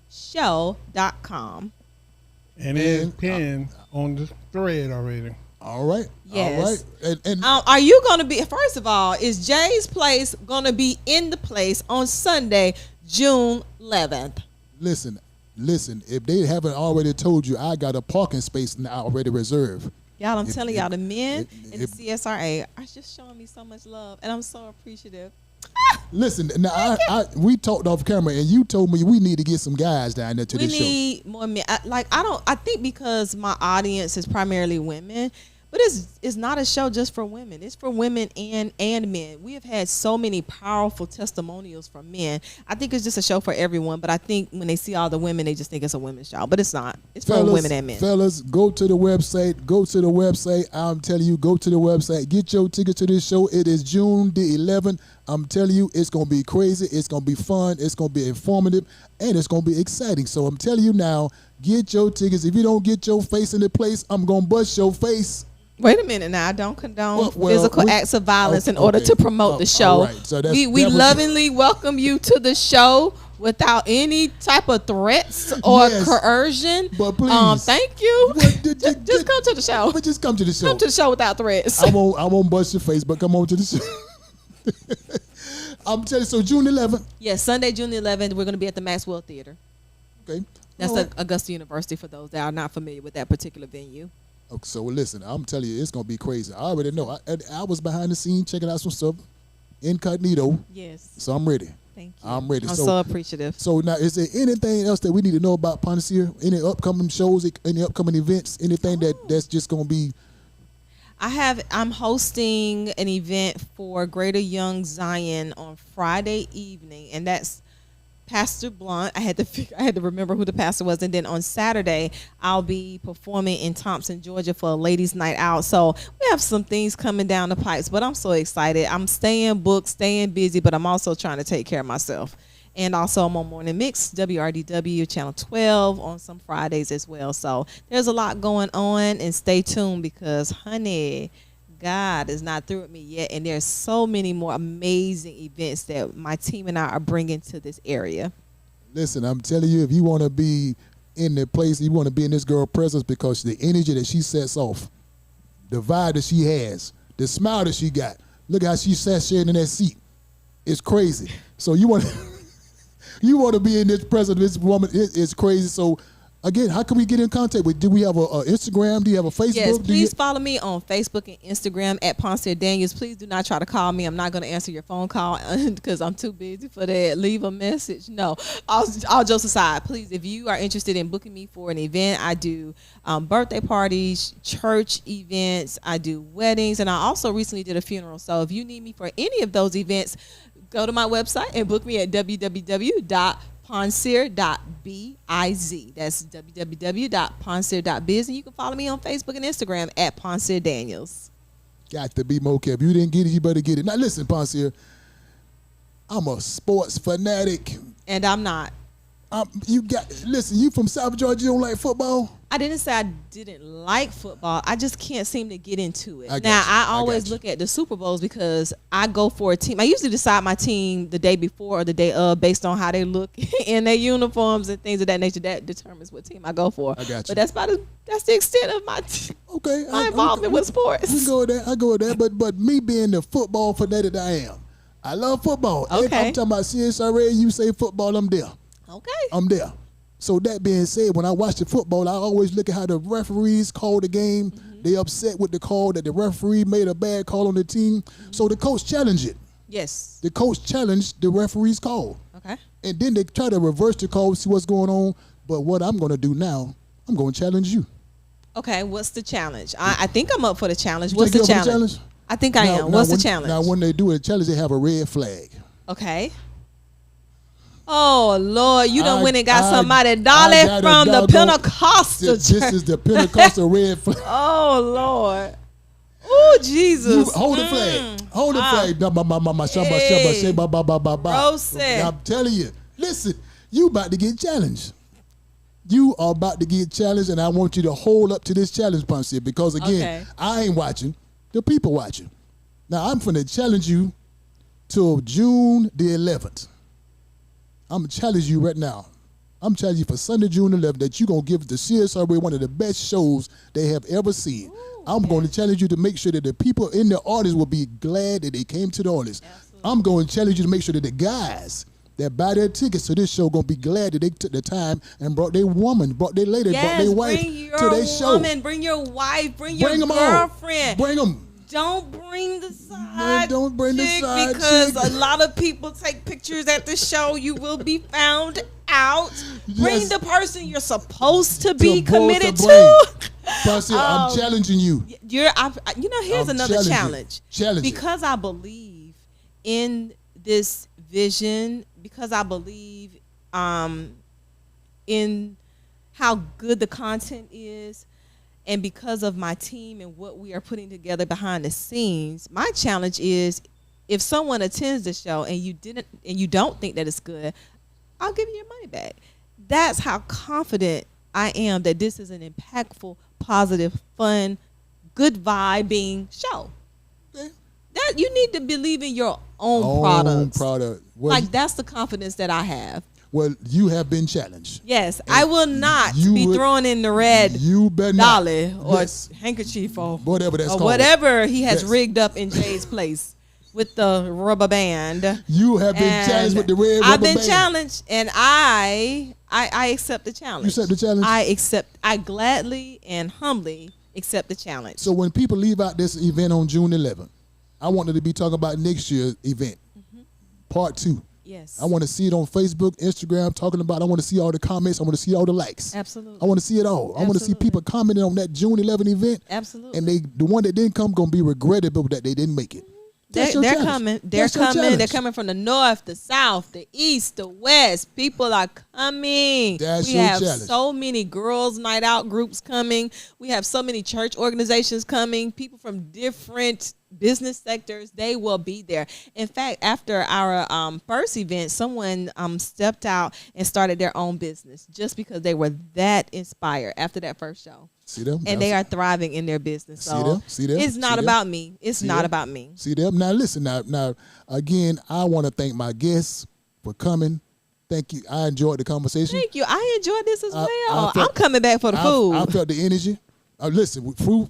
show.com. And it's pinned on the thread already. All right. Yes. All right. And are you going to be, first of all, is Jay's Place going to be in the place on Sunday, June 11th? Listen, if they haven't already told you, I got a parking space now already reserved. Y'all, I'm telling y'all, the men in the CSRA are just showing me so much love, and I'm so appreciative. Listen, now we talked off camera, and you told me we need to get some guys down there to this show. We need more men. I think because my audience is primarily women, but it's not a show just for women. It's for women and men. We have had so many powerful testimonials from men. I think it's just a show for everyone, but I think when they see all the women, they just think it's a women's show. But it's not. It's for women and men. Fellas, go to the website. I'm telling you, go to the website. Get your ticket to this show. It is June the 11th. I'm telling you, it's going to be crazy. It's going to be fun. It's going to be informative. And it's going to be exciting. So I'm telling you now, get your tickets. If you don't get your face in the place, I'm going to bust your face. Wait a minute now. I don't condone Well, physical acts of violence in order okay. to promote the show. All right. So that we was- lovingly welcome you to the show without any type of threats or Yes. coercion. But please. Thank you. What did- Just come to the show. But just come to the show. Come to the show without threats. I won't bust your face, but come on to the show. I'm telling you, so June 11th. Yes, Sunday, June the 11th, we're going to be at the Maxwell Theater. Okay. That's All right. at Augusta University for those that are not familiar with that particular venue. Okay, so listen, I'm telling you, it's gonna be crazy. I already know. I was behind the scenes checking out some stuff, incognito. Yes. So I'm ready. Thank you. I'm ready. I'm So- so appreciative. So now, is there anything else that we need to know about Poncere? Any upcoming shows? Any upcoming events? Anything that's just gonna be? I'm hosting an event for Greater Young Zion on Friday evening, and that's Pastor Blunt. I had to remember who the pastor was, and then on Saturday I'll be performing in Thompson, Georgia for a ladies' night out. So we have some things coming down the pipes, but I'm so excited. I'm staying booked, staying busy, but I'm also trying to take care of myself. And also I'm on Morning Mix, WRDW Channel 12 on some Fridays as well. So there's a lot going on, and stay tuned because, honey, God is not through with me yet, and there's so many more amazing events that my team and I are bringing to this area. Listen, I'm telling you, if you want to be in the place, you want to be in this girl's presence because the energy that she sets off, the vibe that she has, the smile that she got. Look how she sat sharing in that seat. It's crazy. So you want you want to be in this presence of this woman. It's crazy. So again, how can we get in contact with? Do we have a Instagram? Do you have a Facebook? Yes, Do please you, follow me on Facebook and Instagram at Poncere Daniels. Please do not try to call me. I'm not going to answer your phone call because I'm too busy for that. Leave a message. No, all jokes aside, please, if you are interested in booking me for an event, I do birthday parties, church events, I do weddings, and I also recently did a funeral. So if you need me for any of those events, go to my website and book me at www.poncere.biz. That's www.poncere.biz. And you can follow me on Facebook and Instagram at Poncere Daniels. got to be mocap. You didn't get it, you better get it. Now listen, Poncere, I'm a sports fanatic. And I'm not. Listen, you from South Georgia, you don't like football? I didn't say I didn't like football. I just can't seem to get into it. I got Now, you. I I always got you. look at the Super Bowls because I go for a team. I usually decide my team the day before or the day of based on how they look in their uniforms and things of that nature. That determines what team I go for. I got you. But that's the extent of my Okay. my involvement with sports. We go with that. I go with that. But me being the football fanatic that I am, I love football. If Okay. I'm talking about CSRA, you say football, I'm there. Okay. I'm there. So that being said, when I watch the football, I always look at how the referees call the game. Mm-hmm. They upset with the call that the referee made a bad call on the team. So the coach challenged it. Yes. The coach challenged the referee's call. Okay. And then they try to reverse the call, see what's going on. But what I'm going to do now, I'm going to challenge you. Okay. What's the challenge? I think I'm up for the challenge. You What's think the you're up for challenge? the challenge? I think I am. What's the challenge? Now, when they do a challenge, they have a red flag. Okay. Oh Lord, you done I- went and got I- somebody I dolly got a from the doggone- Pentecostal This church. is the Pentecostal red flag. Oh Lord. Oh Jesus. You hold the flag. Hold the flag. Ba, ba, ba, ba, ba, shabba, shabba, shabba, ba, ba, ba, ba, ba. Roasted. I'm telling you. Listen, you about to get challenged. You are about to get challenged, and I want you to hold up to this challenge, Poncere, because again, Okay. I ain't watching. The people watching. Now, I'm going to challenge you till June the 11th. I'm going to challenge you right now. I'm challenging you for Sunday, June 11th, that you're going to give the CSRB one of the best shows they have ever seen. I'm going to challenge you to make sure that the people in the audience will be glad that they came to the audience. Absolutely. I'm going to challenge you to make sure that the guys that buy their tickets to this show going to be glad that they took the time and brought their woman, brought their lady, brought Yes, their wife bring your to their show. woman, bring your wife, bring your Bring them all. girlfriend. Bring them. Don't bring the side don't bring the chick side because chick. a lot of people take pictures at the show. You will be found out. Bring Yes. the person you're supposed to be To both committed the to. Poncere, I'm challenging you. Here's I'm another challenging. challenge. Challenge it. Because I believe in this vision, because I believe in how good the content is, and because of my team and what we are putting together behind the scenes, my challenge is if someone attends the show and you don't think that it's good, I'll give you your money back. That's how confident I am that this is an impactful, positive, fun, good vibing show. Okay. That you need to believe in your own products. Well, Like that's the confidence that I have. well, you have been challenged. Yes, I will not you be would- throwing in the red You better not. dolly or Yes. handkerchief or Whatever that's or called. whatever he has Yes. rigged up in Jay's place with the rubber band. You have been challenged with the red rubber I've been band. challenged, and I accept the challenge. You accept the challenge? I gladly and humbly accept the challenge. So when people leave out this event on June 11th, I wanted to be talking about next year's event, part 2. Yes. I want to see it on Facebook, Instagram, talking about. I want to see all the comments. I want to see all the likes. Absolutely. I want to see it all. I want to see Absolutely. people commenting on that June 11th event. Absolutely. And the one that didn't come gonna be regrettable that they didn't make it. That's your They're challenge. coming. They're That's your coming. They're challenge. coming from the north, the south, the east, the west. People are coming. That's we your have challenge. so many girls' night out groups coming. We have so many church organizations coming. People from different business sectors. They will be there. In fact, after our first event, someone stepped out and started their own business just because they were that inspired after that first show. See them? And they are thriving in their business. So See them? it's not See them? about me. It's See not them? about me. See them? Now listen. Now again, I want to thank my guests for coming. Thank you. I enjoyed the conversation. Thank you. I enjoyed this as well. I felt- I'm coming back for the food. I felt the energy. Listen, with food,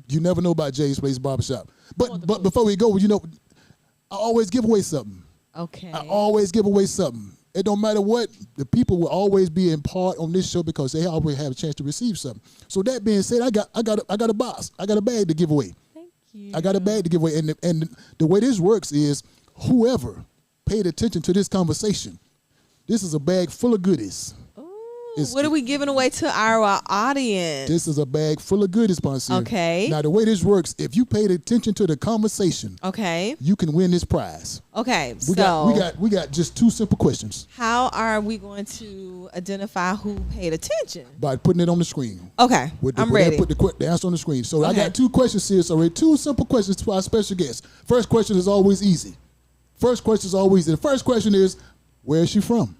you never know about Jay's Place Barbershop. But before we go, I always give away something. Okay. I always give away something. It don't matter what. The people will always be in part on this show because they always have a chance to receive something. So that being said, I got a box. I got a bag to give away. Thank you. I got a bag to give away. And the way this works is whoever paid attention to this conversation, this is a bag full of goodies. Ooh, what are we giving away to our audience? This is a bag full of goodies, Poncere. Okay. Now, the way this works, if you paid attention to the conversation, Okay. you can win this prize. Okay. We got just 2 simple questions How are we going to identify who paid attention? by putting it on the screen. Okay. I'm ready. Put the answer on the screen. So I Okay. got 2 questions here. So 2 simple questions to our special guest. First question is always easy. The first question is, where is she from?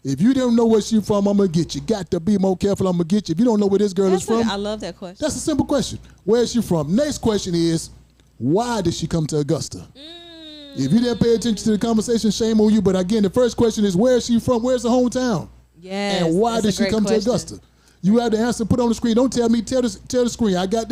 If you don't know where she's from, I'm going to get you. Got to be more careful. I'm going to get you. If you don't know where this girl is from, I love that question. that's a simple question. Where is she from? Next question is, why did she come to Augusta? If you didn't pay attention to the conversation, shame on you. But again, the first question is, where is she from? Where's her hometown? Yes. And why that's did a she great come question. to Augusta? You have the answer. Put on the screen. Don't tell me. Tell the screen. I got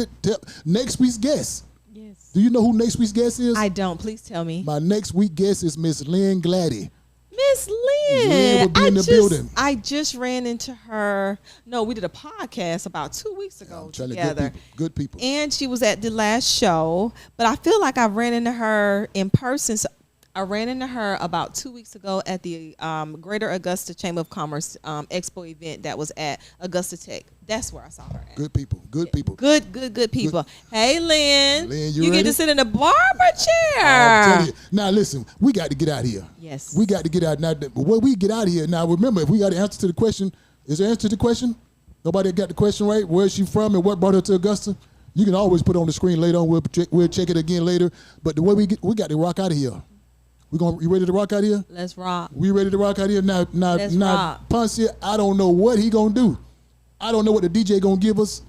next week's guest. Yes. Do you know who next week's guest is? I don't. Please tell me. My next week guest is Miss Lynn Gladdy. Miss Lynn. Lynn will be in the building. I just ran into her. No, we did a podcast about 2 weeks ago I'm telling you, together. good people. And she was at the last show, but I feel like I ran into her in person. So I ran into her about 2 weeks ago at the Greater Augusta Chamber of Commerce Expo event that was at Augusta Tech. That's where I saw her at. Good people. Good people. Good people. Hey, Lynn. Lynn, you get ready? to sit in the barber chair. I'll tell you. Now listen, we got to get out of here. Yes. We got to get out. Now, when we get out of here, now remember, if we got the answer to the question, is there an answer to the question? Nobody got the question right? Where is she from and what brought her to Augusta? You can always put it on the screen later on. We'll check it again later. But the way we got to rock out of here. You ready to rock out of here? Let's rock. We ready to rock out of here? Now, Let's rock. Poncere, I don't know what he gonna do. I don't know what the DJ gonna give us.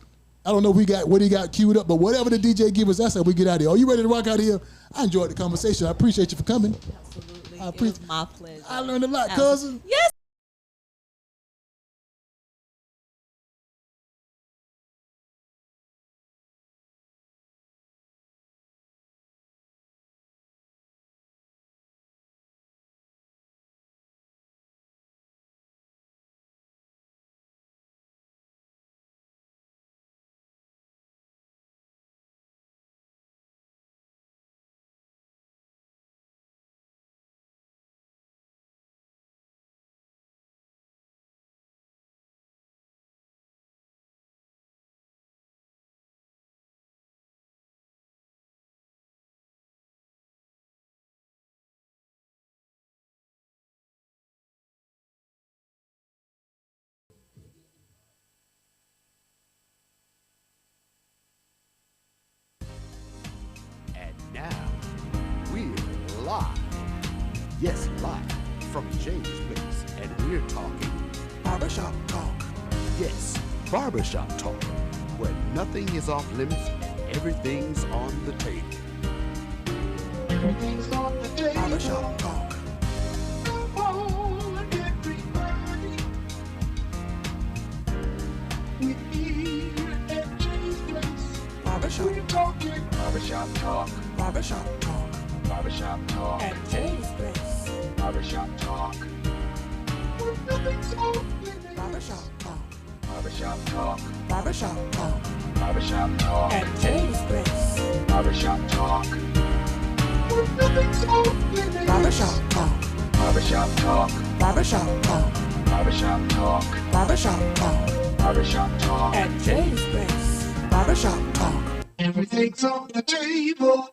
I don't know if what he got queued up, but whatever the DJ give us, that's how we get out of here. Are you ready to rock out of here? I enjoyed the conversation. I appreciate you for coming. Absolutely. I It appreciate- was my pleasure. I learned a lot, cousin. Yes. And now, we're live. Yes, live from Jay's Place. And we're talking barbershop talk. Yes, barbershop talk, where nothing is off limits Everything's on the table. Everything's on the table. Barbershop talk. Oh, and everybody. We're here at Jay's place. Barbershop. We're talking barbershop talk. Barbershop talk. Barbershop talk. At Jay's place. Barbershop talk. We're nothing's off limits. Barbershop talk. Barbershop talk. Barbershop talk. Barbershop talk. At Jay's place. Barbershop talk. We're nothing's off limits. Barbershop talk. Barbershop talk. Barbershop talk. Barbershop talk. Barbershop talk. Barbershop talk. At Jay's place. Barbershop talk. Everything's on the table.